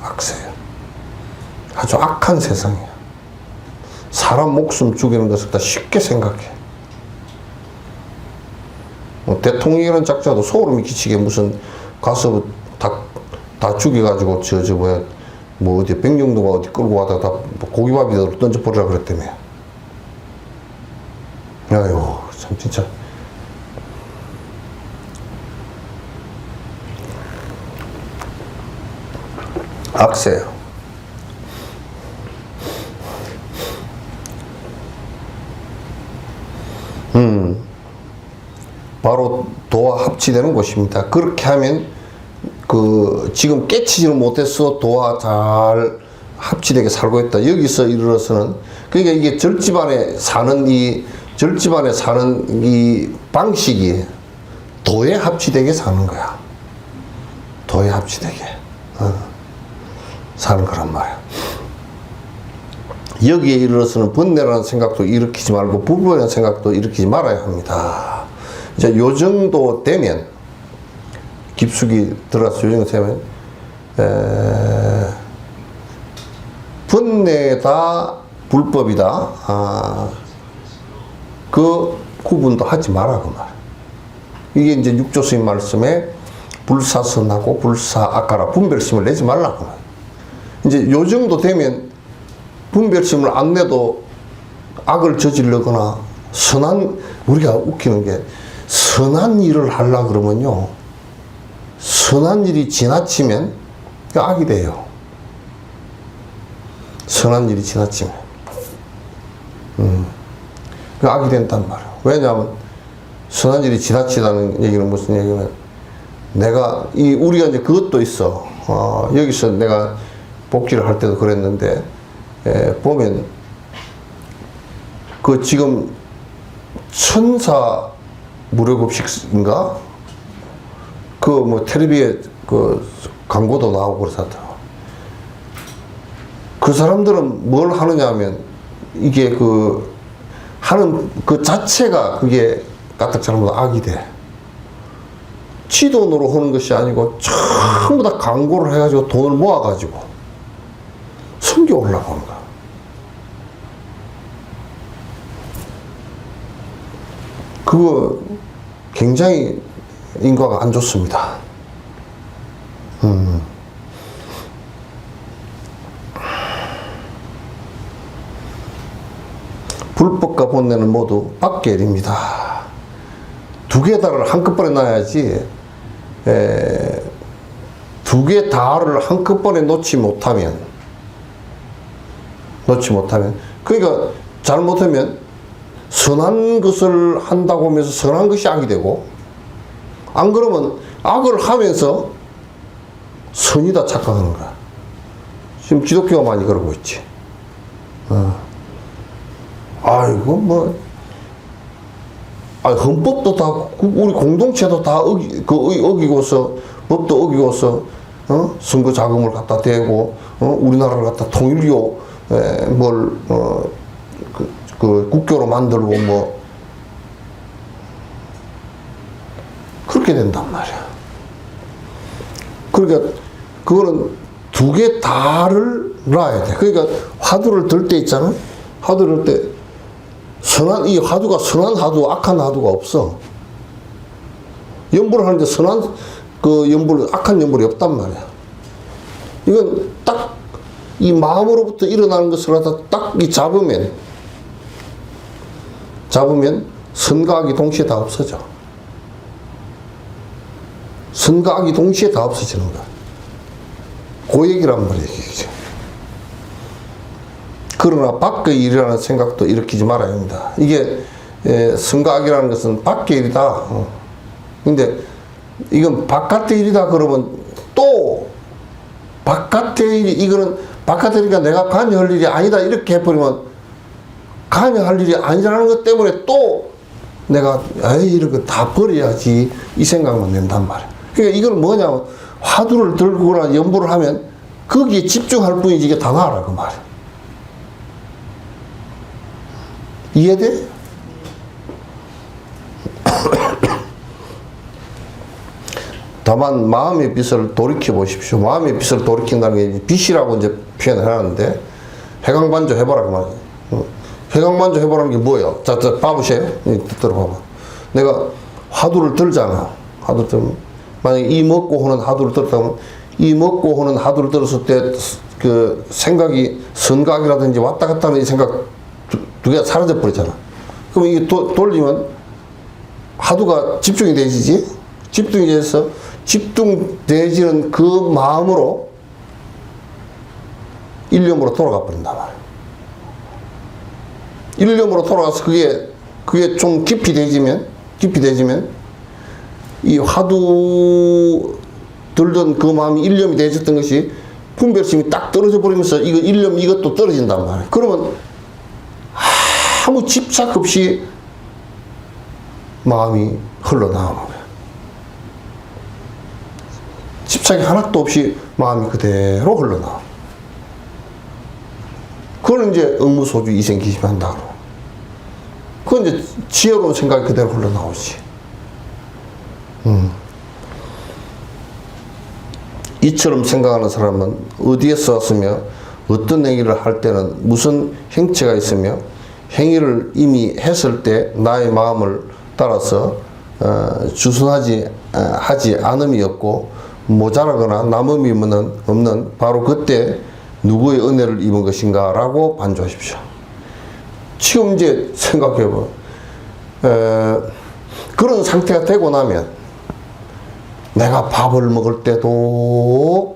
악세야. 아주 악한 세상이야. 사람 목숨 죽이는 것을 다 쉽게 생각해. 뭐 대통령이라는 작자도 소름이 끼치게 무슨 가서 다 죽여가지고 뭐 어디 백령도가 어디 끌고 가다가 고기밥이라도 던져버리라 그랬다며. 아유 참 진짜. 악세요. 바로 도와 합치되는 곳입니다. 그렇게 하면 지금 깨치지는 못해서 도와 잘 합치되게 살고 있다. 여기서 이르러서는, 그러니까 이게 절집안에 사는 이 방식이 도에 합치되게 사는 거야. 도에 합치되게 사는 거란 말이야. 여기에 이르러서는 번뇌라는 생각도 일으키지 말고 불법이라는 생각도 일으키지 말아야 합니다. 이제 요 정도 되면, 깊숙이 들어가서 요 정도 되면 번뇌다 불법이다 그 구분도 하지 마라 그 말. 이게 이제 육조 스님 말씀에 불사선하고 불사악하라 분별심을 내지 말라 그 말. 이제 요 정도 되면 분별심을 안 내도 악을 저지르거나 우리가 웃기는 게, 선한 일을 하려고 그러면요, 선한 일이 지나치면 그 악이 돼요. 선한 일이 지나치면 그 악이 된단 말이에요. 왜냐하면 선한 일이 지나치다는 얘기는 무슨 얘기는 우리가 이제 그것도 있어. 여기서 내가 복지를 할 때도 그랬는데, 보면, 지금, 천사 무료급식인가? 텔레비에 광고도 나오고 그러잖아. 그 사람들은 뭘 하느냐 하면, 이게 하는 그 자체가 그게 까딱 잘못 악이 돼. 지 돈으로 하는 것이 아니고 전부 다 광고를 해가지고 돈을 모아가지고 성교 올라가는 거야. 그거 굉장히 인과가 안 좋습니다. 불법과 본내는 모두 밖의 일입니다. 두 개 다를 한꺼번에 놔야지, 두 개 다를 한꺼번에 놓지 못하면, 그러니까 잘못하면 선한 것을 한다고 하면서 선한 것이 악이 되고, 안 그러면 악을 하면서 선이다 착각하는 거야. 지금 기독교가 많이 그러고 있지. 헌법도 다, 우리 공동체도 다 어기고서, 법도 어기고서, 선거 자금을 갖다 대고, 우리나라를 갖다 통일교, 국교로 만들고, 그렇게 된단 말이야. 그러니까, 그거는 두 개 다를 놔야 돼. 그러니까, 화두를 들 때 있잖아? 화두를 들 때, 이 화두가 선한 화두, 악한 화두가 없어. 연불을 하는데 선한 악한 연불이 없단 말이야. 이건 딱 이 마음으로부터 일어나는 것을 갖다 딱 잡으면 선과 악이 동시에 다 없어져. 선과 악이 동시에 다 없어지는 거야. 그 얘기란 말이야, 이게. 그러나 밖의 일이라는 생각도 일으키지 말아야 합니다. 이게 선과 악이라는 것은 밖의 일이다. 근데 이건 바깥의 일이다 그러면 또 바깥의 일이, 이거는 바깥의 일이니까 내가 관여할 일이 아니다 이렇게 해버리면 관여할 일이 아니라는 것 때문에 또 내가 이런 거 다 버려야지 이 생각만 낸단 말이야. 그러니까 이건 뭐냐면 화두를 들거나 연부를 하면 거기에 집중할 뿐이지 이게 다 나아라 그 말이야. 이해돼? 다만 마음의 빛을 돌이켜 보십시오. 마음의 빛을 돌이킨다는 게 빛이라고 이제 표현을 하는데 해강반조 해보라 그 말이에요. 해강반조 해보라는 게 뭐예요? 자, 봐보세요. 들어봐봐. 내가 화두를 들잖아. 화두 들면 만약에 이 먹고 하는 화두를 들었다면 이 먹고 하는 화두를 들었을 때 그 생각이 선각이라든지 왔다 갔다 하는 이 생각 두 개가 사라져 버리잖아. 그럼 이게 돌리면 화두가 집중이 되지지? 집중이 돼서 집중되지는 그 마음으로 일념으로 돌아가 버린다 말이야. 일념으로 돌아가서 그게 좀 깊이 되지면 이 화두 들던 그 마음이 일념이 되졌던 것이 분별심이 딱 떨어져 버리면서 이것도 떨어진단 말이야. 그러면 아무 집착 없이 마음이 흘러나오는 거야. 집착이 하나도 없이 마음이 그대로 흘러나와. 그걸 이제 의무소주 이생기심한다. 그건 이제 지혜로운 생각이 그대로 흘러나오지. 이처럼 생각하는 사람은 어디에 쓰았으며 어떤 행위를 할 때는 무슨 행체가 있으며 행위를 이미 했을 때 나의 마음을 따라서 주선하지 하지 않음이 없고 모자라거나 남음이 없는 바로 그때 누구의 은혜를 입은 것인가 라고 반조하십시오. 지금 이제 생각해봐. 그런 상태가 되고 나면 내가 밥을 먹을 때도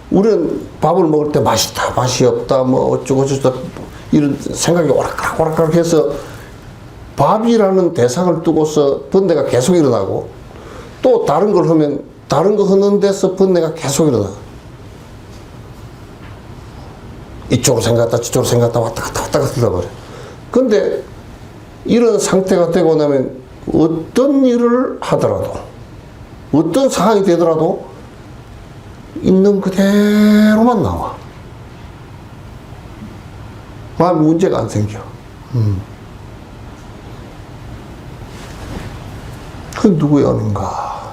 우리는 밥을 먹을 때 맛있다 맛이 없다 뭐 어쩌고 저쩌고 이런 생각이 오락가락 해서 밥이라는 대상을 두고서 번뇌가 계속 일어나고, 또 다른 걸 하면 다른 거 하는 데서 번뇌가 계속 일어나. 이쪽으로 생각했다 저쪽으로 생각했다 왔다 갔다 왔다 갔다 흘러버려. 근데 이런 상태가 되고 나면 어떤 일을 하더라도, 어떤 상황이 되더라도 있는 그대로만 나와. 마음에 문제가 안 생겨. 그 누구의 은혜인가?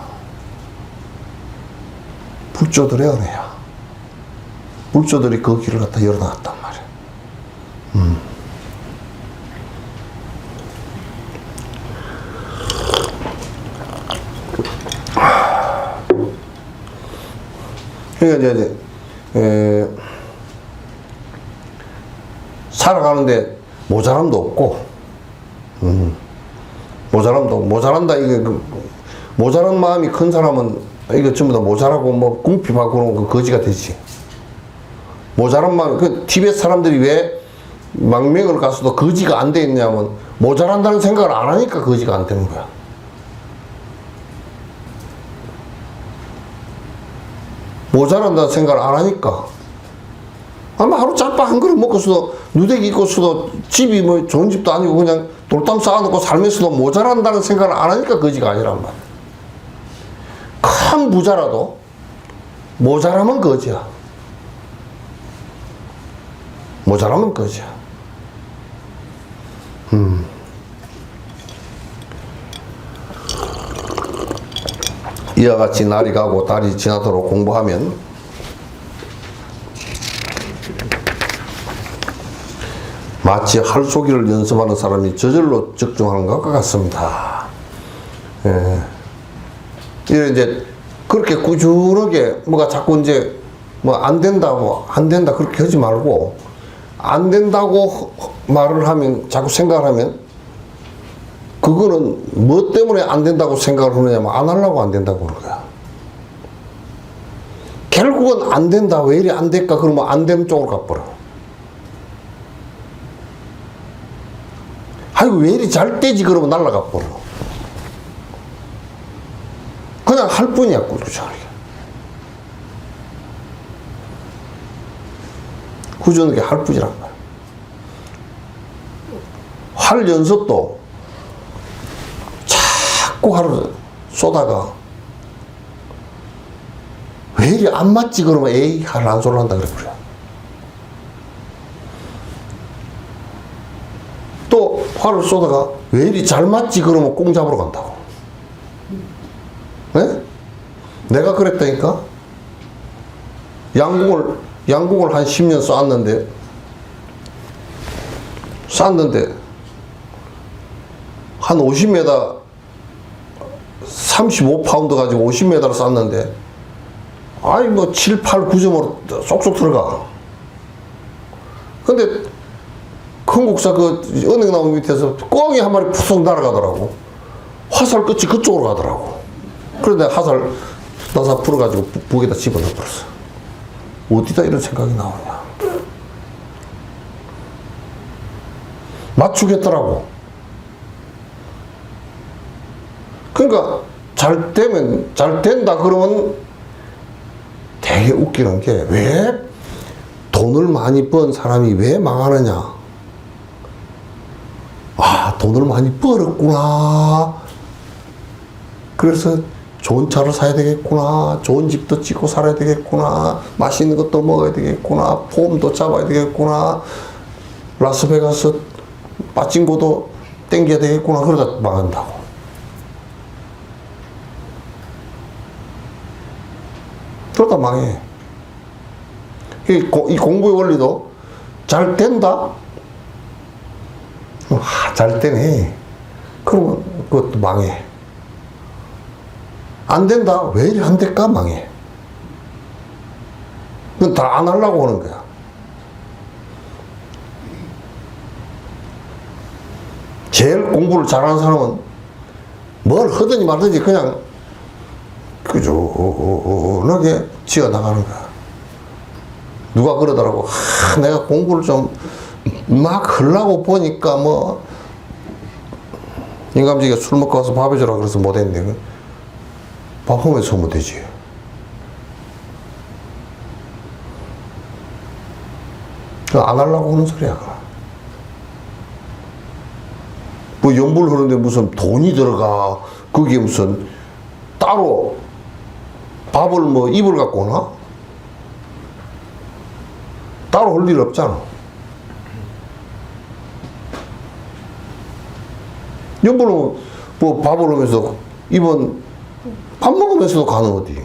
불조들의 은혜야. 불조들이 그 길을 갖다 열어놨단 말이야. 그러니까 이제 살아가는데 모자람도 없고, 모자란다. 이게 모자란 마음이 큰 사람은 이거 전부 다 모자라고 뭐 궁핍하고 그런 거 거지가 되지. 모자란 마음, 그 티베트 사람들이 왜 망명을 가서도 거지가 안 돼 있냐면 모자란다는 생각을 안 하니까 거지가 안 되는 거야. 모자란다는 생각을 안 하니까. 아마 하루 짬밥 한 그릇 먹고서도, 누대기 입고서도, 집이 뭐 좋은 집도 아니고 그냥 돌담 쌓아놓고 살면서도 모자란다는 생각을 안 하니까 거지가 아니란 말이야. 큰 부자라도 모자라면 거지야. 모자라면 거지야. 이와 같이 날이 가고 달이 지나도록 공부하면 마치 할쏘기를 연습하는 사람이 저절로 적중하는 것과 같습니다. 예. 이제 그렇게 꾸준하게 뭐가 자꾸 이제 뭐 안 된다 그렇게 하지 말고, 안 된다고 말을 하면, 자꾸 생각을 하면, 그거는 뭐 때문에 안 된다고 생각을 하느냐면 안 하려고 안 된다고 그런 거야. 결국은 안 된다. 왜 이리 안 될까? 그러면 안 되는 쪽으로 가버려. 아이고 왜 이리 잘 되지? 그러면 날아가 버려. 그냥 할 뿐이야. 꾸준하게. 꾸준하게 할 뿐이란 거야. 할 연습도 자꾸 하루 쏘다가 왜 이리 안 맞지? 그러면 에이 할 안 소리 한다 그래 버려. 또 활을 쏘다가 왜 이리 잘 맞지? 그러면 꽁 잡으러 간다고. 네? 내가 그랬다니까? 양궁을 한 10년 쐈는데 한 50m 35파운드 가지고 50m를 쐈는데 아이 뭐 7, 8, 9점으로 쏙쏙 들어가. 근데 큰국사 그 은행나무 밑에서 꽁이 한 마리 푸석 날아가더라고. 화살 끝이 그쪽으로 가더라고. 그런데 화살 나사 풀어가지고 북에다 집어넣어버렸어. 어디다 이런 생각이 나오냐. 맞추겠더라고. 그러니까 잘 된다 그러면 되게 웃기는 게, 왜 돈을 많이 번 사람이 왜 망하느냐. 아, 돈을 많이 벌었구나. 그래서 좋은 차를 사야 되겠구나. 좋은 집도 짓고 살아야 되겠구나. 맛있는 것도 먹어야 되겠구나. 폼도 잡아야 되겠구나. 라스베가스 빠찡고도 땡겨야 되겠구나. 그러다 망한다고. 그러다 망해. 이 공부의 원리도 잘 된다? 잘 되네. 그러면 그것도 망해. 안 된다? 왜 이리 안 될까? 망해. 그건 다 안 하려고 하는 거야. 제일 공부를 잘하는 사람은 뭘 하든지 말든지 그냥 꾸준하게 지어 나가는 거야. 누가 그러더라고. 내가 공부를 좀 막 하려고 보니까 뭐 인감지가 술 먹고 와서 밥 해주라 그래서 못했는데 밥 하면서 하면 되지. 안 하려고 하는 소리야. 뭐 연불 하는데 무슨 돈이 들어가. 그게 무슨 따로 밥을 뭐 입을 갖고 오나? 따로 할 일 없잖아. 연불은 뭐 밥을 하면서 입은 밥 먹으면서도 가는 어디.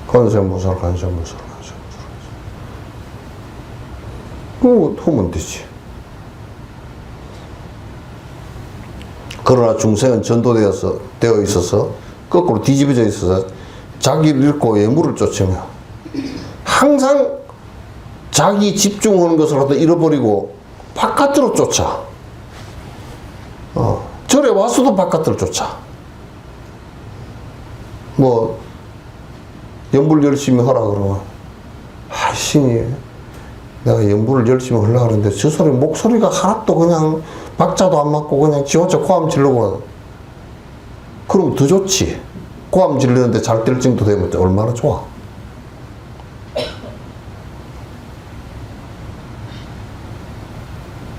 간세무살. 그거 하면 되지. 그러나 중생은 되어 있어서 거꾸로 뒤집어져 있어서 자기를 잃고 예물을 쫓으며 항상 자기 집중하는 것을 갖다 잃어버리고 바깥으로 쫓아. 절에 와서도 바깥으로 쫓아. 뭐 연불 열심히 하라 그러면 신이 내가 연불을 열심히 하려고 하는데 저 소리 목소리가 하나도 그냥 박자도 안 맞고 그냥 지 혼자 고함 지르고 그럼 더 좋지. 고함 지르는데 잘 될 정도 되면 얼마나 좋아.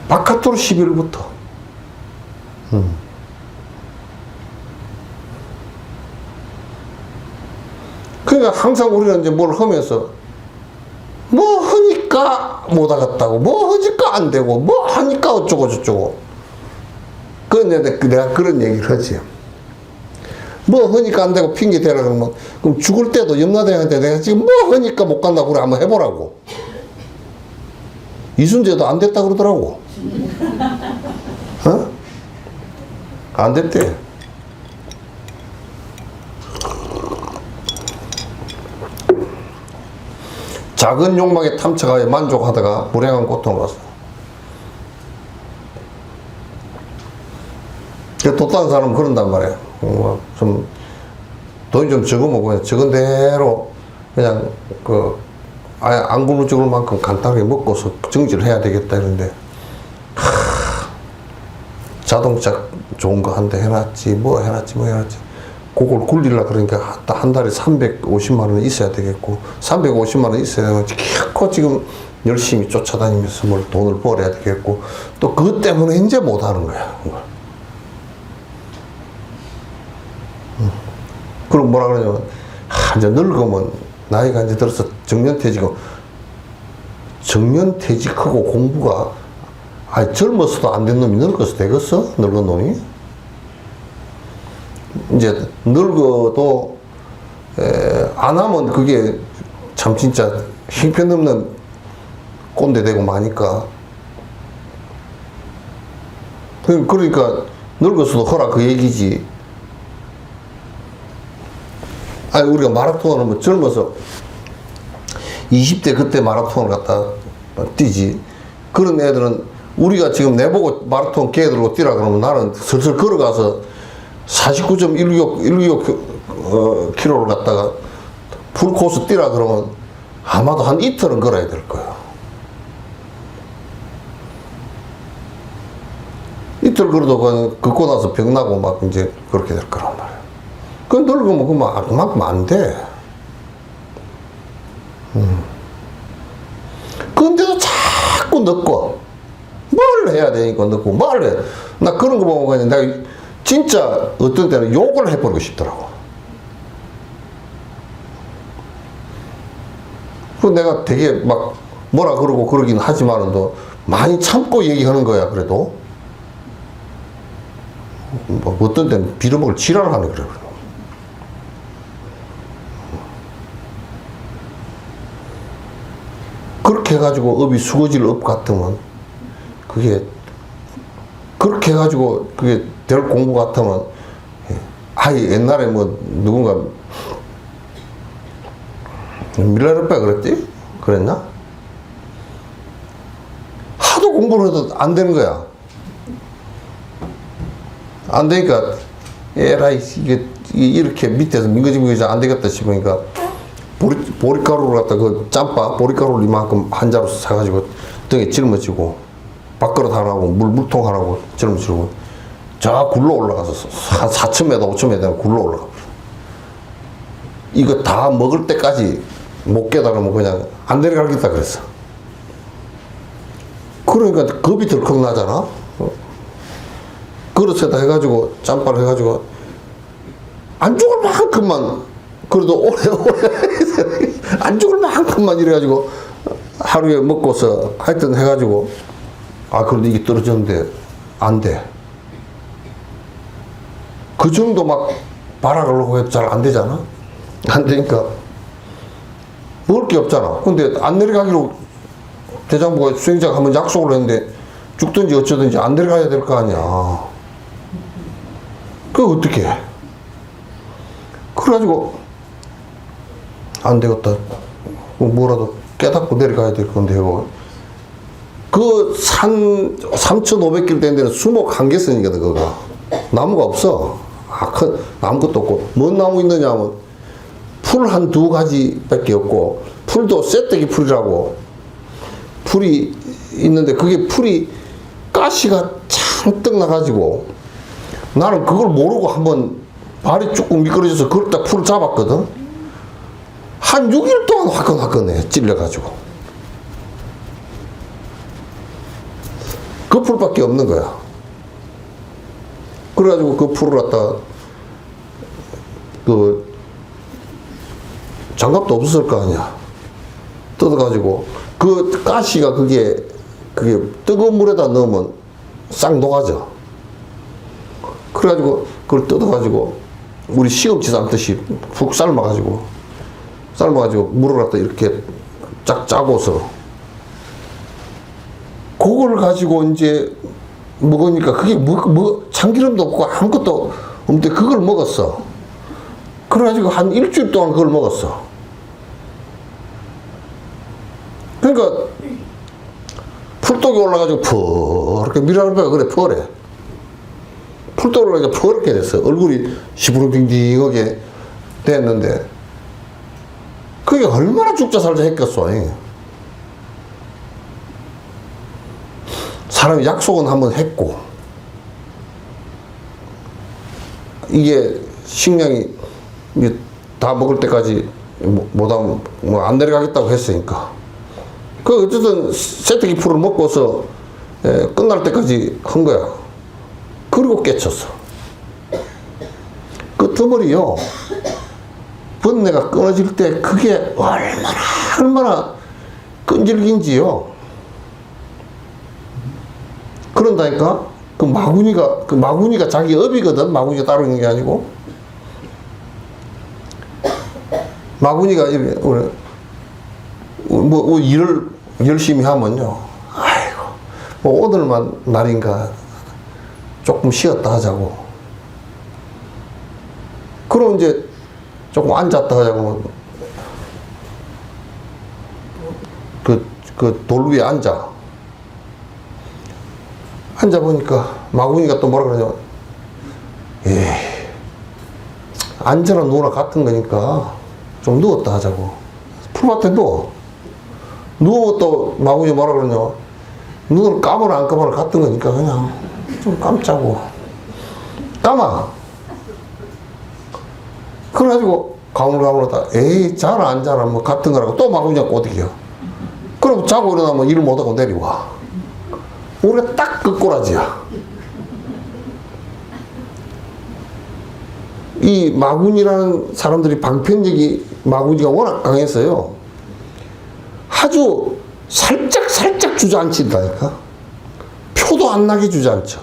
바깥으로 11부터 그러니까 항상 우리는 이제 뭘 하면서 뭐 하니까 못 하겠다고 뭐 하니까 안 되고 뭐 하니까 어쩌고 저쩌고 내가 그런 얘기를 하지. 뭐 하니까 안 되고 핑계 대라 그러면 그럼 죽을 때도 염라대왕한테 내가 지금 뭐 하니까 못 간다고 그래 한번 해보라고. 이순재도 안 됐다 그러더라고. 어? 안 됐대. 작은 욕망에 탐착하여 만족하다가 무량한 고통을 받았어. 돈 따는 사람은 그런단 말이야. 좀 돈이 좀 적으면 그냥 적은 대로 그냥 아예 안 굶어 죽을 만큼 간단하게 먹고서 정지를 해야 되겠다 이런데 자동차 좋은 거 한 대 해놨지 뭐 해놨지 그걸 굴리려 그러니까 한 달에 350만 원은 있어야 되겠고 350만 원 있어야 되면 기껏 지금 열심히 쫓아다니면서 뭘 돈을 벌어야 되겠고 또 그것 때문에 이제 못하는 거야. 그럼 뭐라 그러냐면 이제 늙으면 나이가 이제 들어서 정년퇴직하고 공부가 젊어서도 안 된 놈이 늙어서 되겠어? 늙은 놈이? 이제 늙어도 안 하면 그게 참 진짜 형편없는 꼰대 되고 마니까 그러니까 늙어서도 하라 그 얘기지. 우리가 마라톤을 하면 젊어서 20대 그때 마라톤을 갖다 뛰지. 그런 애들은 우리가 지금 내보고 마라톤 걔 들고 뛰라 그러면 나는 슬슬 걸어가서 49.165 킬로를 갖다가 풀코스 뛰라 그러면 아마도 한 이틀은 걸어야 될 거예요. 이틀 걸어도 걷고 나서 병나고 막 이제 그렇게 될 거란 말이에요. 그 늙으면 그만큼 안 돼. 근데도 자꾸 늦고 뭘 해야 되니까 늦고 뭘 해. 나 그런 거 보면 그냥 내가 진짜 어떤 때는 욕을 해버리고 싶더라고. 그 내가 되게 막 뭐라 그러고 그러긴 하지만도 많이 참고 얘기하는 거야. 그래도 뭐 어떤 때는 빌어먹을 지랄을 하네 그래. 그렇게 해가지고 업이 수거질 업 같으면 그게 그렇게 해가지고 그게 될 공부 같으면 옛날에 뭐 누군가 밀라르페 그랬지? 그랬나? 하도 공부를 해도 안 되는 거야. 안 되니까 에라이 이게 이렇게 밑에서 민거지민거지 안 되겠다 싶으니까 보리가루를 갖다 그 짬바 보리가루를 이만큼 한 자루 사가지고 등에 짊어지고 밥그릇 하나고 물통 하나고 짊어지고 저 굴러 올라가서 한 4,000m, 5,000m 굴러 올라가. 이거 다 먹을 때까지 못 깨달으면 그냥 안 내려가겠다 그랬어. 그러니까 겁이 덜컥 나잖아. 그릇에다 해가지고 짬바를 해가지고 안 죽을 만큼만 그래도 오래 안 죽을 만큼만 이래가지고 하루에 먹고서 하여튼 해가지고 그래도 이게 떨어졌는데 안 돼. 그 정도 막 발악하려고 해도 잘 안 되잖아. 안 되니까 먹을 게 없잖아. 근데 안 내려가기로 대장부가 수행자가 한번 약속을 했는데 죽든지 어쩌든지 안 내려가야 될 거 아니야. 그거 어떻게 해? 그래가지고 안 되겠다. 뭐라도 깨닫고 내려가야 될 건데 하고 그 산 3,500km 된 데는 수목 한 개 쓰니거든. 그거 나무가 없어. 큰 아무것도 없고 뭔 나무 있느냐 하면 풀 한 두 가지밖에 없고 풀도 쇠떼기 풀이라고 풀이 있는데 그게 풀이 가시가 잔뜩 나가지고 나는 그걸 모르고 한번 발이 조금 미끄러져서 그걸 딱 풀을 잡았거든. 한 6일 동안 화끈화끈해 찔려가지고 그 풀밖에 없는 거야. 그래가지고 그 풀을 갖다 그 장갑도 없었을 거 아니야. 뜯어가지고 그 가시가 그게 뜨거운 물에다 넣으면 싹 녹아져. 그래가지고 그걸 뜯어가지고 우리 시금치 삶듯이 푹 삶아가지고 물을 갖다 이렇게 쫙 짜고서 그걸 가지고 이제 먹으니까 그게 참기름도 없고 아무것도 없는데 그걸 먹었어. 그래가지고 한 일주일 동안 그걸 먹었어. 그러니까 풀독이 올라가지고 퍼렇게 미라클배가 그래 퍼래. 풀독이 올라가지고 퍼렇게 됐어. 얼굴이 시부르딩딩하게 됐는데 그게 얼마나 죽자 살자 했겠어. 사람이 약속은 한번 했고 이게 식량이 다 먹을 때까지 못하면 안 내려가겠다고 했으니까 그 어쨌든 세트기 풀을 먹고서 끝날 때까지 한 거야. 그리고 깨쳤어. 그 덩어리요 번뇌가 끊어질 때 그게 얼마나 끈질긴지요. 그런다니까 그 마구니가 자기 업이거든. 마구니가 따로 있는 게 아니고 마구니가 이렇게 뭐 일을 열심히 하면요. 아이고 뭐 오늘만 날인가 조금 쉬었다 하자고. 그럼 이제 조금 앉았다 하자고. 그 돌 위에 앉아보니까 마구니가 또 뭐라 그러냐. 앉아라 누워라 같은 거니까 좀 누웠다 하자고. 풀밭에 누워 또 마구니 뭐라 그러냐. 눈을 감으라 안 감으라 같은 거니까 그냥 좀 감자고. 감아. 그래가지고 가물가물하다 자라 안 자라 뭐 같은 거라고 또 마구니가 꼬드겨. 그럼 자고 일어나면 일 못하고 내려와. 우리가 딱 그 꼬라지야. 이 마구니라는 사람들이 방편력이 마구니가 워낙 강했어요. 아주 살짝 주저앉힌다니까. 표도 안 나게 주저앉혀.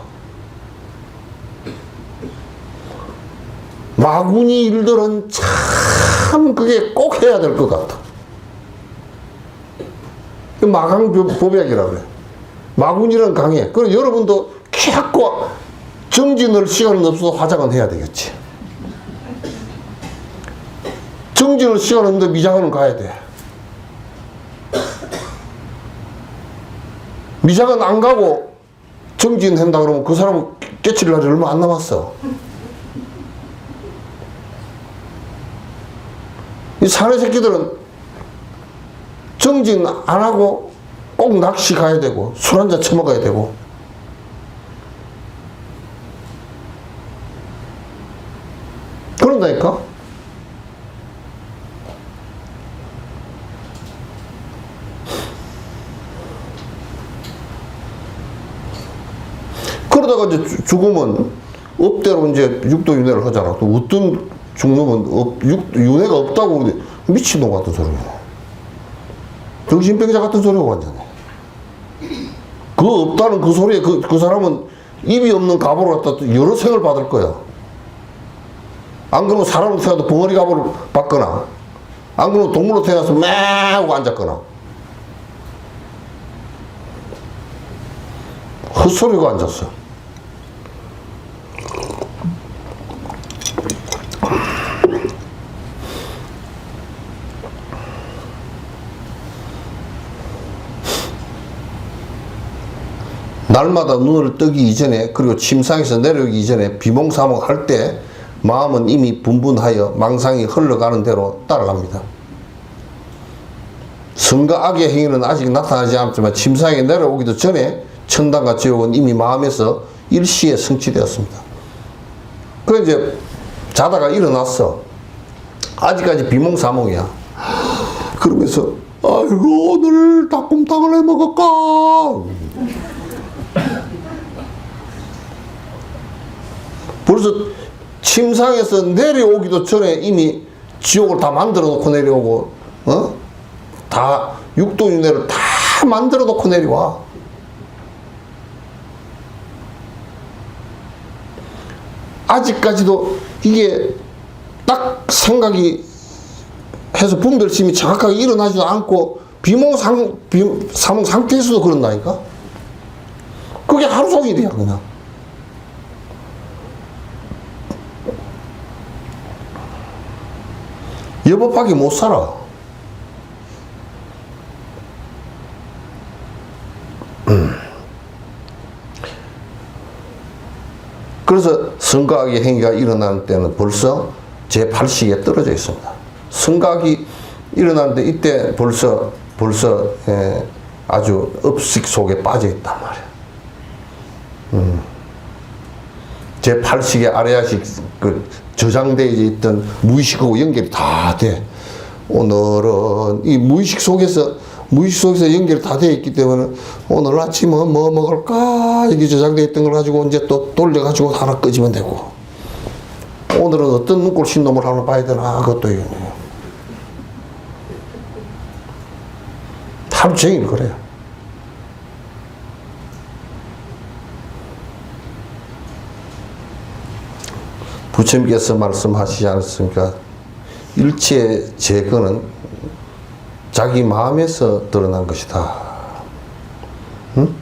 마구니 일들은 참 그게 꼭 해야 될 것 같아. 마강법약이라고 그래. 마구니는 강해. 그럼 여러분도 자꾸 정진을 시간은 없어도 화장은 해야 되겠지. 정진을 시간 없는데 미장원은 가야 돼. 미장원 안 가고 정진 한다 그러면 그 사람은 깨칠 날이 얼마 안 남았어. 이 사내 새끼들은 정진 안 하고 꼭 낚시 가야 되고 술 한잔 처먹어야 되고. 그런다니까. 그러다가 이제 죽으면 업대로 이제 육도윤회를 하잖아. 또 어떤 죽으면 윤회가 없다고 미친놈 같은 소리야. 정신병자 같은 소리가 완전히. 그 없다는 그 소리에 그 사람은 입이 없는 갑오를 갖다 여러 생을 받을 거야. 안 그러면 사람으로 태어나도 벙어리 갑오를 받거나, 안 그러면 동물로 태어나서 매 하고 앉았거나. 헛소리가 앉았어. 날마다 눈을 뜨기 이전에, 그리고 침상에서 내려오기 이전에 비몽사몽 할 때 마음은 이미 분분하여 망상이 흘러가는 대로 따라갑니다. 선과 악의 행위는 아직 나타나지 않지만 침상에 내려오기도 전에 천당과 지옥은 이미 마음에서 일시에 성취되었습니다. 그 이제 자다가 일어났어. 아직까지 비몽사몽이야. 그러면서 아이고 오늘 닭곰탕을 해 먹을까? 벌써 침상에서 내려오기도 전에 이미 지옥을 다 만들어 놓고 내려오고, 다 육도윤회를 다 만들어 놓고 내려와. 아직까지도 이게 딱 생각이 해서 분별심이 정확하게 일어나지도 않고 비몽사몽 상태에서도 그런다니까. 그게 하루 종일이야 그냥. 여법하게 못 살아. 그래서 선과 악의 행위가 일어나는 때는 벌써 제8식에 떨어져 있습니다. 선과 악이 일어나는데 이때 벌써 아주 업식 속에 빠져 있단 말이야. 제8식의 아레아식 저장되어 있던 무의식하고 연결이 다 돼. 오늘은 이 무의식 속에서 연결이 다 되어 있기 때문에 오늘 아침은 뭐 먹을까? 이게 저장되어 있던 걸 가지고 이제 또 돌려가지고 하나 끄지면 되고, 오늘은 어떤 눈꼴 신놈을 하나 봐야 되나? 그것도 이거네요. 하루 종일 그래요. 부처님께서 말씀하시지 않았습니까? 일체 재건은 자기 마음에서 드러난 것이다. 응?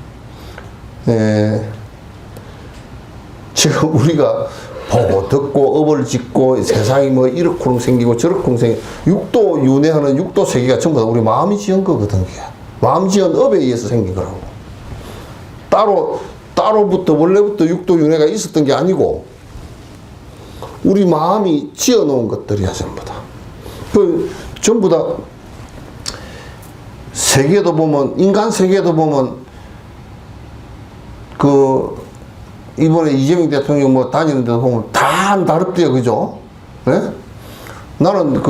지금 우리가 보고 듣고 업을 짓고 세상이 뭐 이렇게 생기고 저렇게 생기고 육도 윤회하는 육도 세계가 전부 다 우리 마음이 지은 거거든. 마음 지은 업에 의해서 생긴 거라고. 따로부터 원래부터 육도 윤회가 있었던 게 아니고 우리 마음이 지어 놓은 것들이야 전부 다. 전부 다 세계도 보면, 인간 세계도 보면 이번에 이재명 대통령 뭐 다니는 데도 보면 다 다릅대요. 그죠? 네? 나는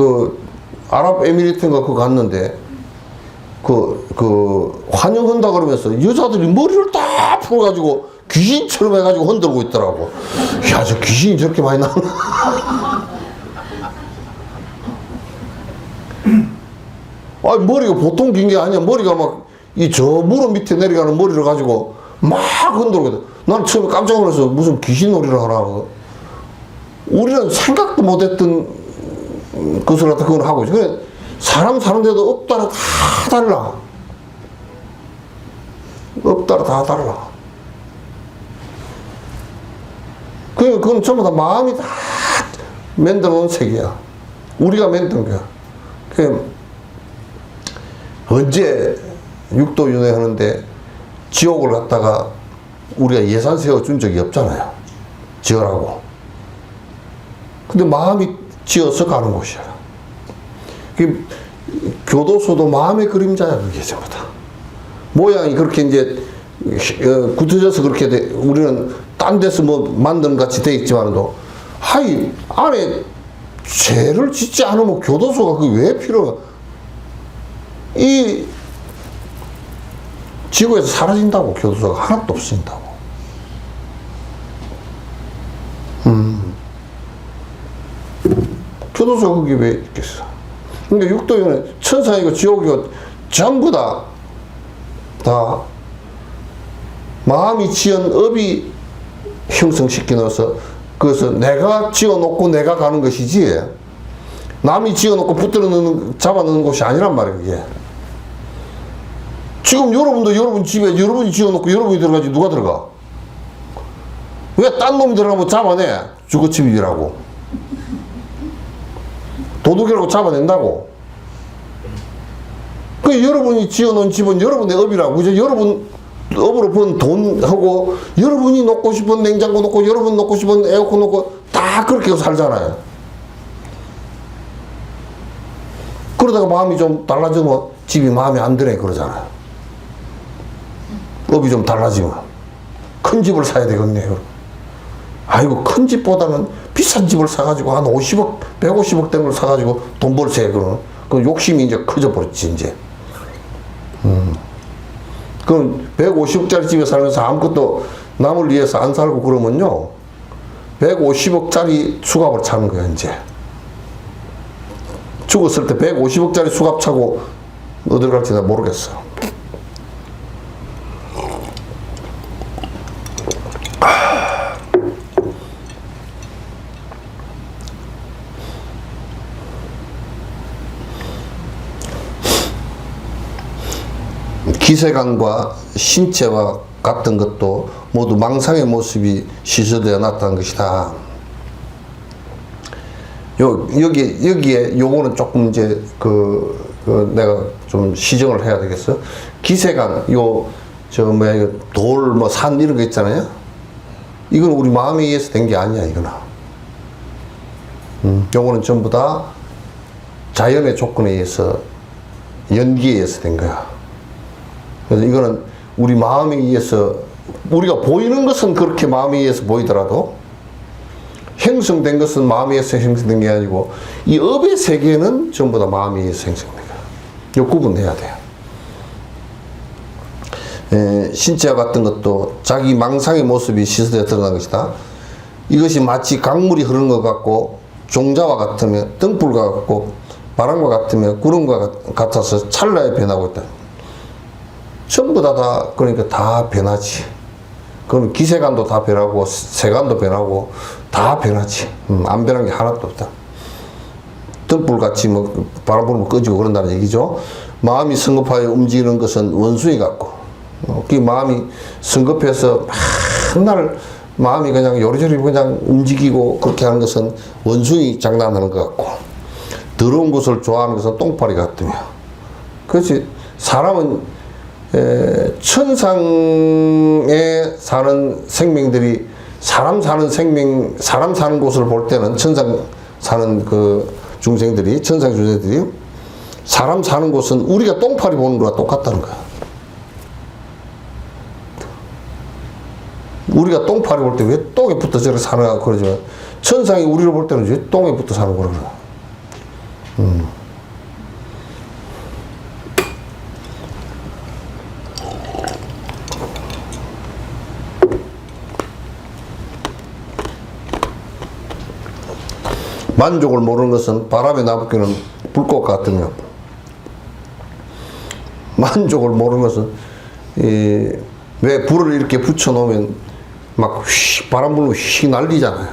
아랍에미리트인가 그거 갔는데 환영한다 그러면서 여자들이 머리를 다 풀어가지고 귀신처럼 해가지고 흔들고 있더라고. 야, 저 귀신이 저렇게 많이 나오나? 아니, 머리가 보통 긴 게 아니야. 머리가 막, 저 무릎 밑에 내려가는 머리를 가지고 막 흔들고 있다. 난 처음에 깜짝 놀라서 무슨 귀신놀이를 하나. 우리는 생각도 못했던 것을 갖다 그걸 하고 있어. 그래, 사람 사는데도 업 따라 다 달라. 업 따라 다 달라. 그건 전부 다 마음이 다 만들어 놓은 세계야. 우리가 만든 거야. 언제 육도윤회 하는데 지옥을 갖다가 우리가 예산 세워준 적이 없잖아요. 지으라고. 근데 마음이 지어서 가는 곳이야. 교도소도 마음의 그림자야, 그게 전부 다. 모양이 그렇게 이제 굳어져서 그렇게 우리는 딴 데서 뭐 만드는 같이 돼 있지만도 하이 안에 죄를 짓지 않으면 교도소가 그게 왜 필요해? 이 지구에서 사라진다고. 교도소가 하나도 없어진다고. 교도소가 그게 왜 있겠어? 그러니까 육도에는 천상이고 지옥이고 전부 다 마음이 지은 업이 형성시켜 넣어서 그래서 내가 지어놓고 내가 가는 것이지 남이 지어놓고 붙들어 넣는 잡아넣는 곳이 아니란 말이에요. 이게 지금 여러분도 여러분 집에 여러분이 지어놓고 여러분이 들어가지 누가 들어가? 왜 딴 놈이 들어가면 잡아내? 주거침입이라고 도둑이라고 잡아낸다고. 그 여러분이 지어놓은 집은 여러분의 업이라고. 그죠? 여러분 업으로 번 돈하고 여러분이 놓고 싶은 냉장고 놓고 여러분 놓고 싶은 에어컨 놓고 다 그렇게 살잖아요. 그러다가 마음이 좀 달라지면 집이 마음에 안 드네 그러잖아요. 업이 좀 달라지면 큰 집을 사야 되겠네요. 아이고 큰 집보다는 비싼 집을 사가지고 한 50억 150억 된 걸 사가지고 돈 벌세. 그 욕심이 이제 커져버렸지 이제. 그럼 150억짜리 집에 살면서 아무것도 남을 위해서 안 살고 그러면요 150억짜리 수갑을 차는 거야 이제. 죽었을 때 150억짜리 수갑 차고 어딜 갈지 나 모르겠어. 기세관과 신체와 같은 것도 모두 망상의 모습이 시소되어 나타난 것이다. 여기에 요거는 조금 이제 내가 좀 시정을 해야 되겠어. 기세관, 돌, 뭐 산 이런 거 있잖아요. 이건 우리 마음에 의해서 된 게 아니야, 이거는. 요거는 전부 다 자연의 조건에 의해서, 연기에 의해서 된 거야. 그래서 이거는 우리 마음에 의해서 우리가 보이는 것은 그렇게 마음에 의해서 보이더라도 형성된 것은 마음에 의해서 형성된 게 아니고 이 업의 세계는 전부 다 마음에 의해서 형성된 거야. 이 구분해야 돼요. 신체와 같은 것도 자기 망상의 모습이 시설되어 드러난 것이다. 이것이 마치 강물이 흐르는 것 같고 종자와 같으며 등불과 같고 바람과 같으며 구름과 같아서 찰나에 변하고 있다. 전부 다 그러니까 다 변하지. 그럼 기세관도 다 변하고 세관도 변하고 다 변하지. 안 변한 게 하나도 없다. 등불같이 뭐 바람 불면 꺼지고 그런다는 얘기죠. 마음이 성급하여 움직이는 것은 원숭이 같고 그 마음이 성급해서 맨날 마음이 그냥 요리조리 그냥 움직이고 그렇게 하는 것은 원숭이 장난하는 것 같고 더러운 것을 좋아하는 것은 똥파리 같으며 그렇지. 사람은 천상에 사는 생명들이 사람 사는 곳을 볼 때는 천상 사는 그 중생들이 천상 중생들이 사람 사는 곳은 우리가 똥파리 보는 거랑 똑같다는 거야. 우리가 똥파리 볼 때 왜 똥에 붙어 저렇게 사느냐 그러지만 천상이 우리를 볼 때는 왜 똥에 붙어 사는 거라 그래. 만족을 모르는 것은 바람에 나부끼는 불꽃 같으며 만족을 모르는 것은 왜 불을 이렇게 붙여 놓으면 막 바람 불면 휙 날리잖아요.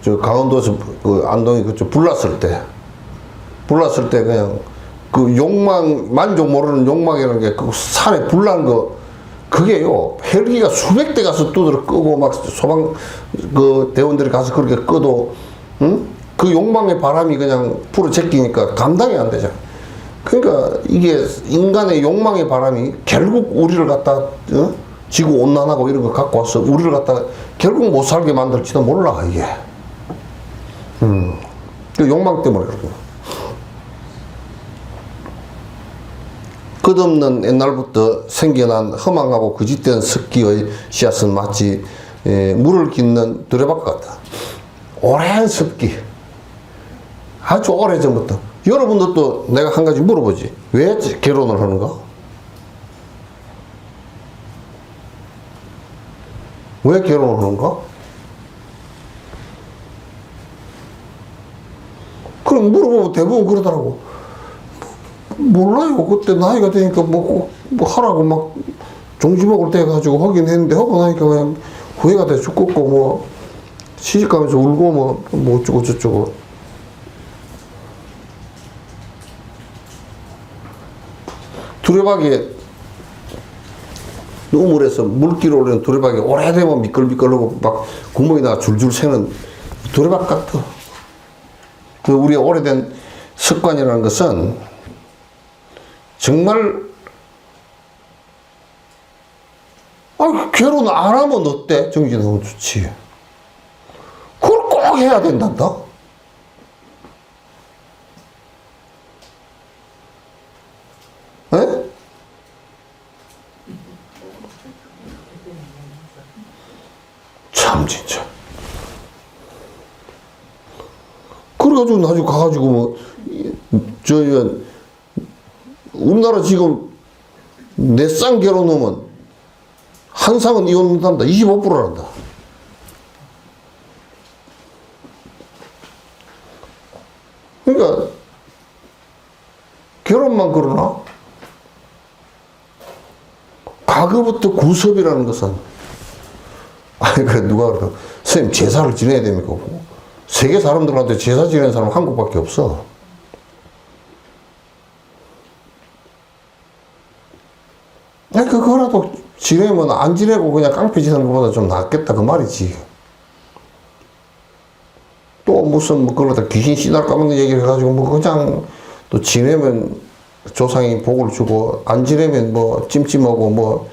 저 강원도에서 그 안동이 그쪽 불났을 때 그냥 그 욕망 만족 모르는 욕망이라는 게 그 산에 불난 거 그게요, 헬기가 수백 대 가서 두드려 끄고, 막 소방, 대원들이 가서 그렇게 꺼도, 그 욕망의 바람이 그냥 불어 제끼니까 감당이 안 되잖아. 그러니까 이게 인간의 욕망의 바람이 결국 우리를 갖다, 지구 온난하고 이런 거 갖고 와서 우리를 갖다 결국 못 살게 만들지도 몰라, 이게. 그 욕망 때문에 그런 거야. 끝없는 옛날부터 생겨난 허망하고 거짓된 습기의 씨앗은 마치 물을 깃는 두레박 같다. 오랜 습기. 아주 오래전부터. 여러분들도 내가 한 가지 물어보지. 왜 결혼을 하는가? 왜 결혼을 하는가? 그럼 물어보면 대부분 그러더라고. 몰라요. 그때 나이가 되니까 뭐 하라고 막 종지 먹을 때 가지고 하긴 했는데 하고 나니까 그냥 후회가 돼 죽겠고 뭐 시집가면서 울고 뭐 어쩌고 저쩌고. 두레박이 우물에서 물기로 오르는 두레박이 오래되면 미끌미끌하고 막 구멍이 나 줄줄 새는 두레박 같아. 그 우리의 오래된 습관이라는 것은 정말 결혼 안 하면 어때? 정신 너무 좋지. 그걸 꼭 해야 된단다. 에? 참 진짜. 그래가지고 나중에 가가지고 뭐 우리나라 지금 내 쌍 결혼하면 한 쌍은 이혼한다. 25%란다. 그러니까 결혼만 그러나? 과거부터 구섭이라는 것은 아니 그래 누가 그래 선생님 제사를 지내야 됩니까? 세계 사람들한테 제사 지내는 사람은 한국밖에 없어. 그거라도 지내면 안 지내고 그냥 깡패 지내는 것보다 좀 낫겠다 그 말이지. 또 무슨 뭐 그러다 귀신 씨날 까먹는 얘기를 해가지고 뭐 그냥 또 지내면 조상이 복을 주고 안 지내면 뭐 찜찜하고 뭐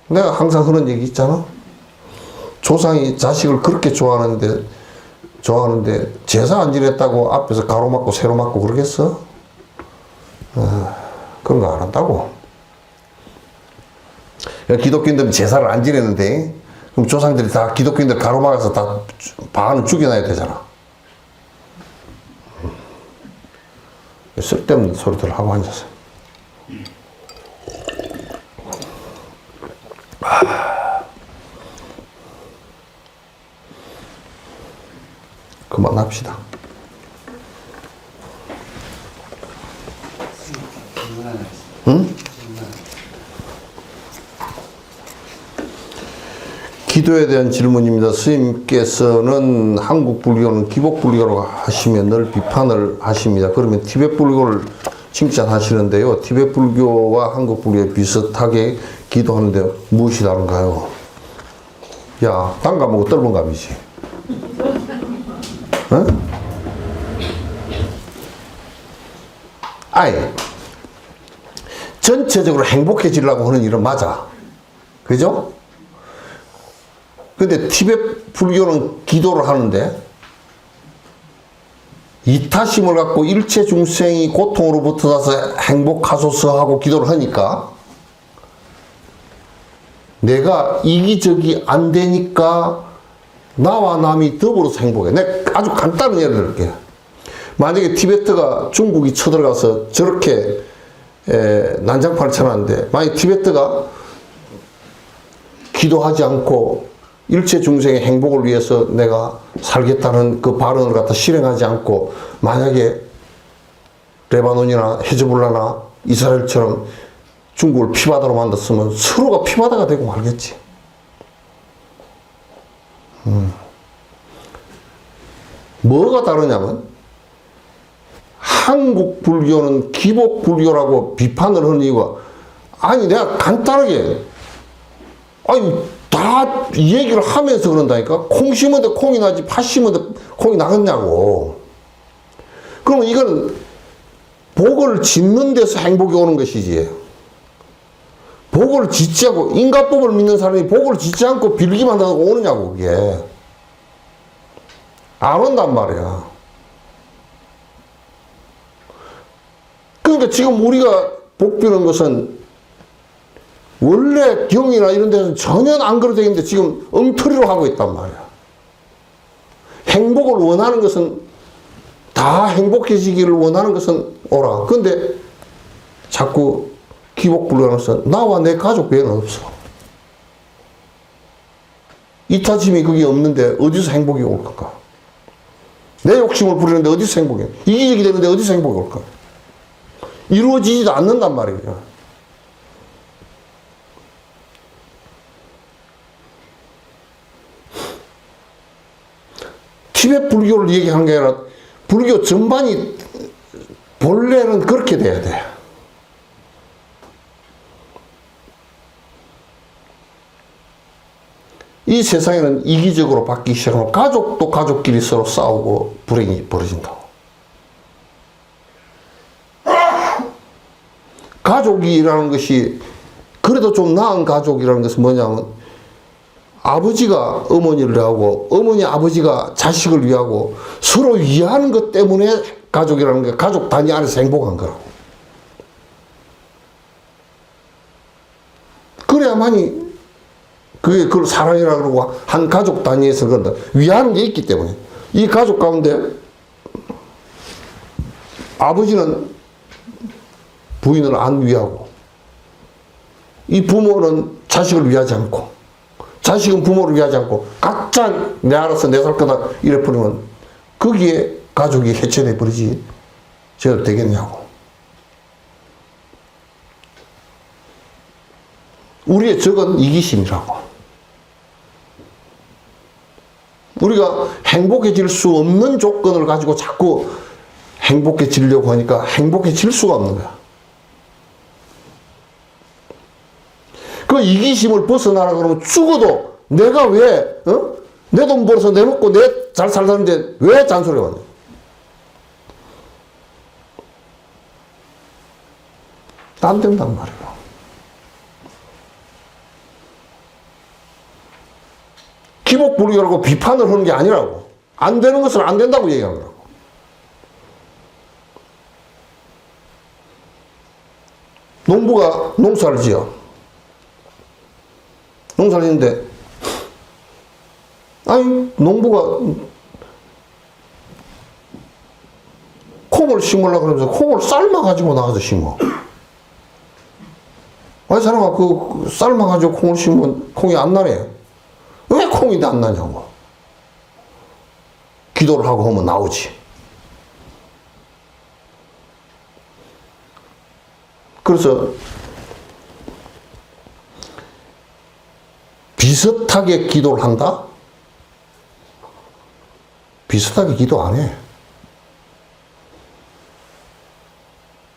내가 항상 그런 얘기 있잖아. 조상이 자식을 그렇게 좋아하는데 제사 안 지냈다고 앞에서 가로막고 세로막고 그러겠어? 그런 거 안 한다고. 기독교인들은 제사를 안 지내는데 그럼 조상들이 다 기독교인들 가로막아서 다 반은 죽여놔야 되잖아. 쓸데없는 소리들 하고 앉아서. 그만합시다. 응? 기도에 대한 질문입니다. 스님께서는 한국 불교는 기복 불교라고 하시면 늘 비판을 하십니다. 그러면 티베트 불교를 칭찬하시는데요. 티베트 불교와 한국 불교에 비슷하게 기도하는데 무엇이 다른가요? 야, 딴 감하고 떫은 감이지. 응? 아예 전체적으로 행복해지려고 하는 일은 맞아. 그죠? 근데 티베트 불교는 기도를 하는데 이타심을 갖고 일체 중생이 고통으로부터 나서 행복하소서 하고 기도를 하니까 내가 이기적이 안 되니까 나와 남이 더불어서 행복해. 내가 아주 간단한 예를 들게. 만약에 티베트가 중국이 쳐들어가서 저렇게 난장판을 쳐놨는데 만약에 티베트가 기도하지 않고 일체 중생의 행복을 위해서 내가 살겠다는 그 발언을 갖다 실행하지 않고 만약에 레바논이나 헤즈볼라나 이스라엘처럼 중국을 피바다로 만들었으면 서로가 피바다가 되고 말겠지. 뭐가 다르냐면 한국 불교는 기복 불교라고 비판을 하는 이유가 아니 내가 간단하게 다 얘기를 하면서 그런다니까. 콩 심은데 콩이 나지 팥 심은데 콩이 나겠냐고. 그러면 이거는 복을 짓는 데서 행복이 오는 것이지. 복을 짓지 않고 인과법을 믿는 사람이 복을 짓지 않고 빌기만 하고 오느냐고. 그게 안 온단 말이야. 그 그러니까 지금 우리가 복비는 것은 원래 경이나 이런 데서는 전혀 안 그렇게 되어 있는데 지금 엉터리로 하고 있단 말이야. 행복을 원하는 것은 다 행복해지기를 원하는 것은 오라. 근데 자꾸 기복불변해서 나와 내 가족 외에는 없어. 이타짐이 그게 없는데 어디서 행복이 올 걸까? 내 욕심을 부리는데 어디서 행복이 올? 이기적이 되는데 어디서 행복이 올까? 이루어지지도 않는단 말이에요. 티베트 불교를 얘기한 게 아니라 불교 전반이 본래는 그렇게 돼야 돼. 이 세상에는 이기적으로 바뀌기 시작하면 가족도 가족끼리 서로 싸우고 불행이 벌어진다고. 가족이라는 것이 그래도 좀 나은 가족이라는 것은 뭐냐면 아버지가 어머니를 위하고 어머니 아버지가 자식을 위하고 서로 위하는 것 때문에 가족이라는 게 가족 단위 안에서 행복한 거라고. 그래야만이 그걸 사랑이라고 그러고 한 가족 단위에서 그런다. 위하는 게 있기 때문에. 이 가족 가운데 아버지는 부인을 안 위하고 이 부모는 자식을 위하지 않고 자식은 부모를 위하지 않고 각자 내 알아서 내 살 거다 이래 버리면 거기에 가족이 해체돼 버리지 제대로 되겠냐고. 우리의 적은 이기심이라고. 우리가 행복해질 수 없는 조건을 가지고 자꾸 행복해지려고 하니까 행복해질 수가 없는 거야. 그 이기심을 벗어나라 그러면 죽어도 내가 왜, 내 돈 벌어서 내 먹고 내 잘 살다는데 왜 잔소리가 하냐. 안 된단 말이야. 기복불교라고 비판을 하는 게 아니라고. 안 되는 것은 안 된다고 얘기하는 거라고. 농부가 농사를 지어. 농사를 짓는데, 아니, 농부가 콩을 심으려고 그러면서 콩을 삶아가지고 나가서 심어. 아니, 사람아, 그 삶아가지고 콩을 심으면 콩이 안 나네. 왜 콩이 안 나냐고. 기도를 하고 하면 나오지. 그래서 비슷하게 기도를 한다? 비슷하게 기도 안 해.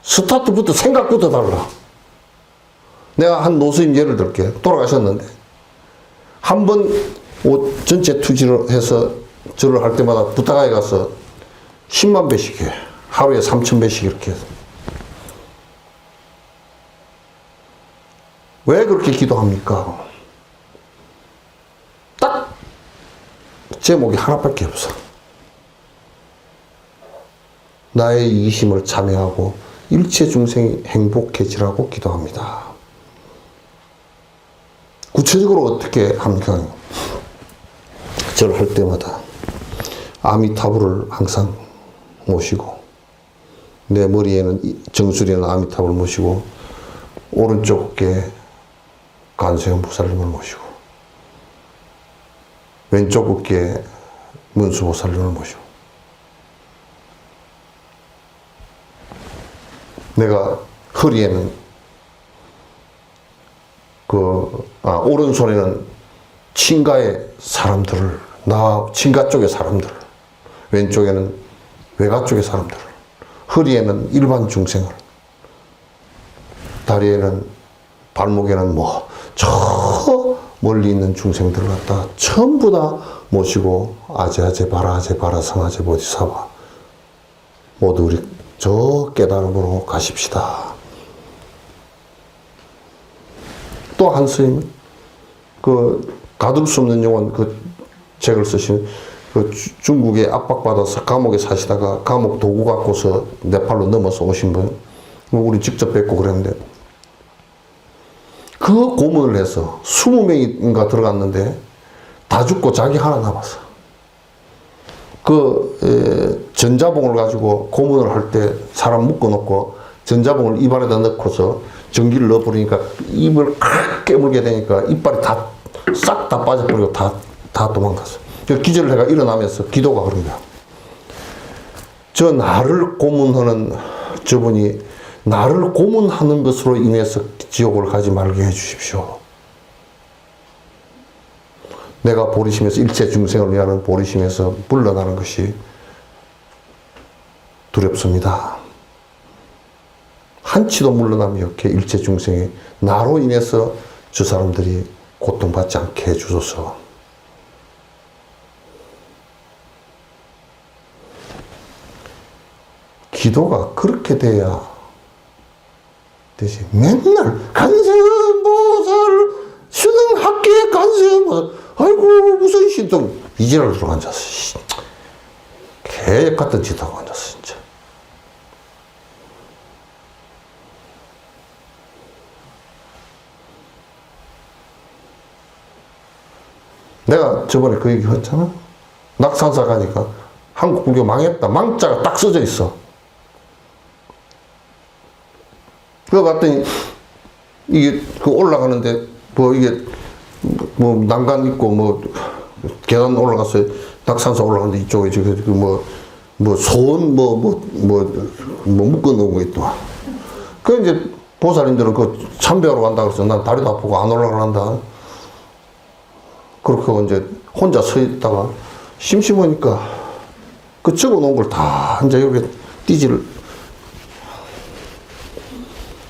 스타트부터 생각부터 달라. 내가 한 노스님 예를 들게. 돌아가셨는데 한 번 옷 전체 투지를 해서 절을 할 때마다 부탁하에 가서 10만 배씩 해. 하루에 3,000배씩 이렇게 해서. 왜 그렇게 기도합니까? 딱 제목이 하나밖에 없어. 나의 이기심을 참여하고 일체 중생이 행복해지라고 기도합니다. 구체적으로 어떻게 합니까? 절을 할 때마다 아미타불을 항상 모시고 내 머리에는 정수리에는 아미타불을 모시고 오른쪽 어깨에 관세음 보살님을 모시고 왼쪽 어깨에 문수 보살님을 모시고 내가 허리에는 오른손에는 친가의 사람들을 친가 쪽의 사람들, 왼쪽에는 외가 쪽의 사람들, 허리에는 일반 중생을, 다리에는 발목에는 저 멀리 있는 중생들을 갖다 전부 다 모시고 아제아제 바라아제 바라상아제 보디사와 모두 우리 저 깨달음으로 가십시다. 또 한 스님 가둘 수 없는 영혼 책을 쓰신 중국에 압박받아서 감옥에 사시다가 감옥 도구 갖고서 네팔로 넘어서 오신 분, 우리 직접 뵙고 그랬는데, 그 고문을 해서 20명인가 들어갔는데 다 죽고 자기 하나 남았어. 전자봉을 가지고 고문을 할 때 사람 묶어놓고 전자봉을 입안에다 넣고서 전기를 넣어버리니까 입을 칵 깨물게 되니까 이빨이 싹 다 빠져버리고 다 도망갔어. 기절을 해가 일어나면서 기도가 그런 거야. 저 나를 고문하는 저분이 나를 고문하는 것으로 인해서 지옥을 가지 말게 해주십시오. 내가 보리심에서 일체 중생을 위하는 보리심에서 물러나는 것이 두렵습니다. 한치도 물러남이 없게 일체 중생이 나로 인해서 저 사람들이 고통받지 않게 해주소서. 기도가 그렇게 돼야 되지. 맨날 간세음보살 수능학계 간세음보살 아이고 무슨 신동 이지랄 들어 앉았어. 개역 같은 짓 하고 앉았어 진짜. 내가 저번에 그 얘기 했잖아. 낙산사 가니까 한국 불교 망했다. 망자가 딱 써져 있어. 그거 갔더니 이게 올라가는데 이게 난간 있고 계단 올라가서 낙산사 올라가는데 이쪽에 소원 묶어 놓은 거 있더만. 그 이제 보살님들은 그 참배하러 간다 그래서 난 다리도 아프고 안 올라가란다. 그렇게 이제 혼자 서 있다가 심심하니까 그 적어 놓은 걸 다 이제 여기 띠지를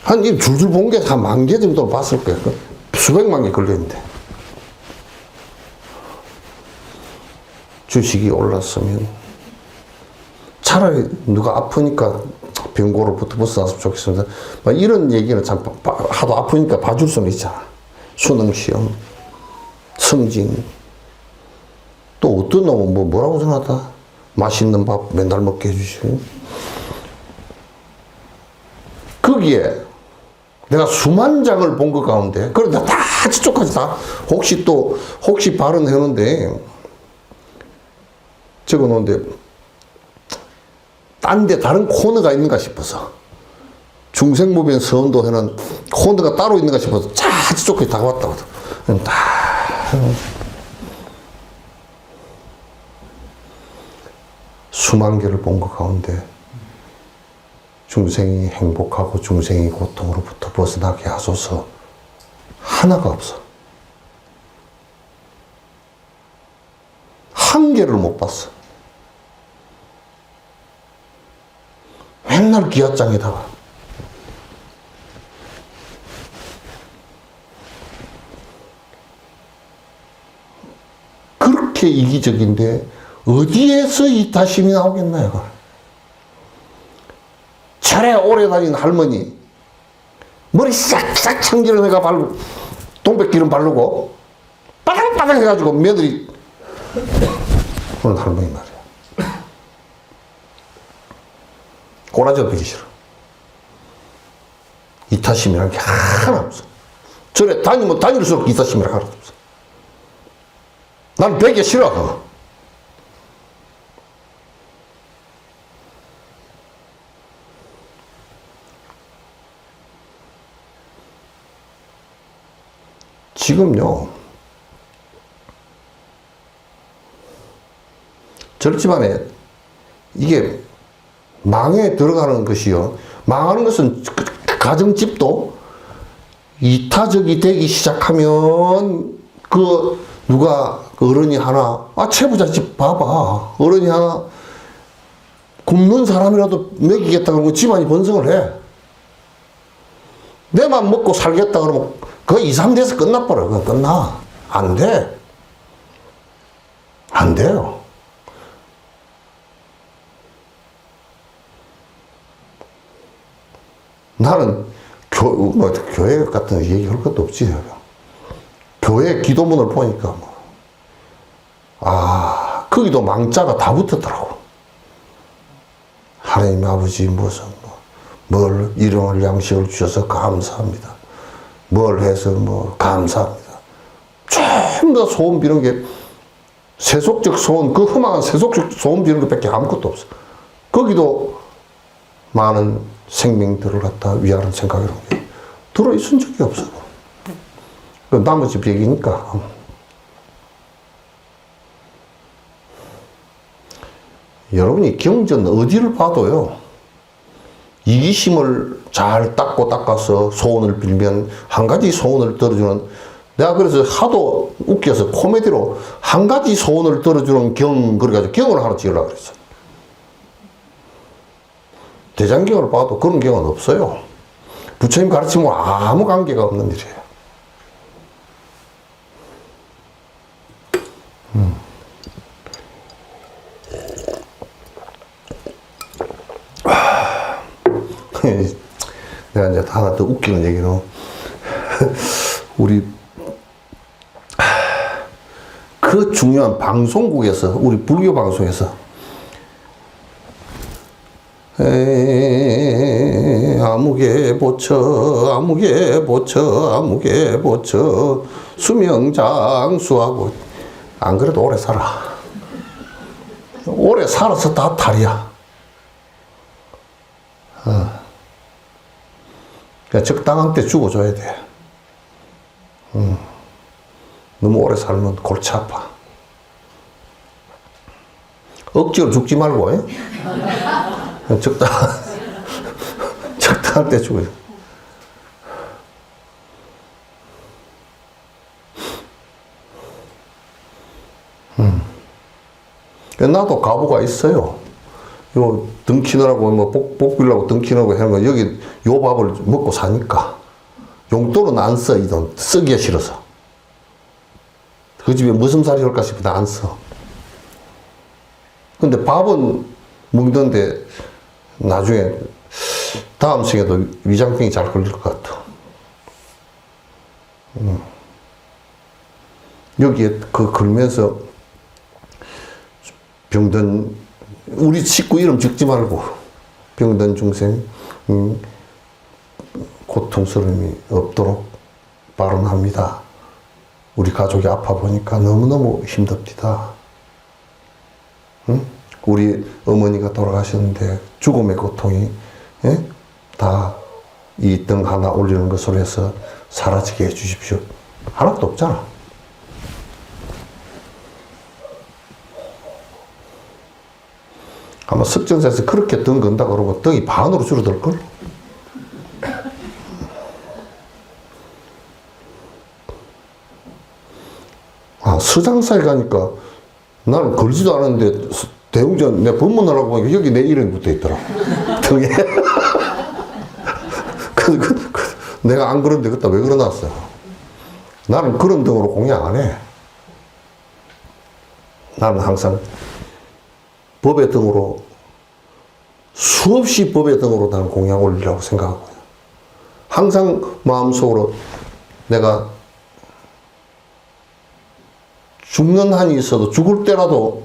한 이 줄줄 본 게 한 10,000개 정도 봤을 거예요. 수백만 개 걸려있는데. 주식이 올랐으면 차라리 누가 아프니까 병고로부터 벗어났으면 좋겠습니다. 이런 얘기는 참 하도 아프니까 봐줄 수는 있잖아. 수능시험, 승진. 또 어떤 놈은 뭐라고 생각하다? 맛있는 밥 맨날 먹게 해주시고. 거기에 내가 수만 장을 본 것 가운데, 그런데 다 저쪽까지 다, 혹시 발언해놓은데, 적어 놓은데, 다른 코너가 있는가 싶어서, 중생무변 서원도 해는 코너가 따로 있는가 싶어서, 저쪽까지 다 왔다거든. 다, 수만 개를 본 것 가운데, 중생이 행복하고 중생이 고통으로부터 벗어나게 하소서 하나가 없어. 한 개를 못 봤어. 맨날 기아장에다가 그렇게 이기적인데 어디에서 이타심이 나오겠나요? 절에 오래 다닌 할머니 머리 싹싹 참기름 해가 바르고 동백기름 바르고 바닥바닥 해가지고 며느리 그런 할머니 말이야. 꼬라지도 베기 싫어. 이타심이라는 게 하나 없어. 절에 다니면 다닐수록 이타심이라는 게 하나도 없어. 난 베기 싫어 그거. 지금요, 절집안에 이게 망에 들어가는 것이요. 망하는 것은 가정집도 이타적이 되기 시작하면 누가 어른이 하나, 채부잣집 봐봐. 어른이 하나 굶는 사람이라도 먹이겠다 그러면 집안이 번성을 해. 내만 먹고 살겠다 그러면 그 2, 3대에서 끝나버려. 그건 끝나. 안 돼. 안 돼요. 나는 교회 같은 얘기할 것도 없지. 교회 기도문을 보니까 거기도 망자가 다 붙었더라고. 하나님 아버지 무슨 뭘 일용할 양식을 주셔서 감사합니다. 뭘 해서 뭐 감사합니다. 전부 다 소원 비는 게 세속적 소원, 그 험한 세속적 소원 비는 것밖에 아무것도 없어. 거기도 많은 생명들을 갖다 위하는 생각이라는 게 들어있은 적이 없어. 그 나머지 벽이니까. 여러분이 경전 어디를 봐도요, 이기심을 잘 닦아서 소원을 빌면 한 가지 소원을 들어주는, 내가 그래서 하도 웃겨서 코미디로 한 가지 소원을 들어주는 경, 그래가지고 경을 하나 지으려고 그랬어. 대장경을 봐도 그런 경은 없어요. 부처님 가르침과 아무 관계가 없는 일이에요. 내가 이제 하나 더 웃기는 얘기는, 우리 그 중요한 방송국에서, 우리 불교 방송에서 아무개 보처 아무개 보처 아무개 보처 수명장수하고, 안 그래도 오래 살아. 오래 살아서 다 탈이야. 그러니까 적당한 때 죽어줘야 돼. 너무 오래 살면 골치 아파. 억지로 죽지 말고, 적당한 때 죽어야 돼. 나도 가부가 있어요. 요 등키느라고 뭐 복 빌라고 등키느라고 하는 거, 여기 요 밥을 먹고 사니까 용돈은 안 써. 이 돈 쓰기가 싫어서. 그 집에 무슨 살이 올까 싶어도 안 써. 근데 밥은 먹는데 나중에 다음 생에도 위장병이 잘 걸릴 것 같아. 여기에 그 걸면서 병든, 우리 식구 이름 적지 말고, 병든 중생 고통스러움이 없도록 발언합니다. 우리 가족이 아파 보니까 너무너무 힘듭니다. 응? 우리 어머니가 돌아가셨는데 죽음의 고통이, 다 이 등 하나 올리는 것으로 해서 사라지게 해주십시오. 하나도 없잖아. 아마 석전사에서 그렇게 등 건다 그러고 등이 반으로 줄어들걸? 서장사에 가니까 나는 걸지도 않았는데 대웅전 내 법문하라고 보니까 여기 내 이름이 붙어 있더라. 등에. 내가 안 그런데 그때 왜 그러놨어? 나는 그런 등으로 공양 안 해. 나는 항상 법의 등으로, 수없이 법의 등으로 나는 공양 올리라고 생각하고, 항상 마음속으로 내가 죽는 한이 있어도, 죽을 때라도,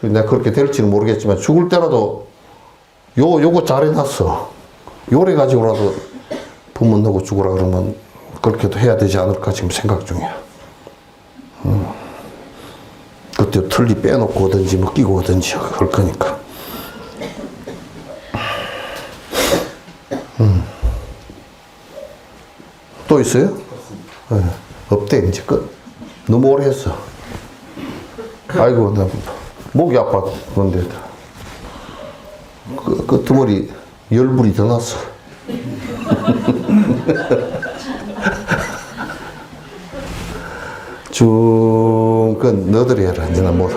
내가 그렇게 될지는 모르겠지만 죽을 때라도 요거 잘 해놨어. 요래 가지고라도 부모 넣고 죽으라 그러면 그렇게도 해야 되지 않을까 지금 생각 중이야. 그때 틀리 빼놓고 오든지 뭐 끼고 오든지 할 거니까. 또 있어요? 네. 없대. 이제 끝. 너무 오래 했어. 아이고, 나 목이 아파. 그런데 끄트머리 열불이 더 났어. 중끝 너들이 해라. 이제 나 못.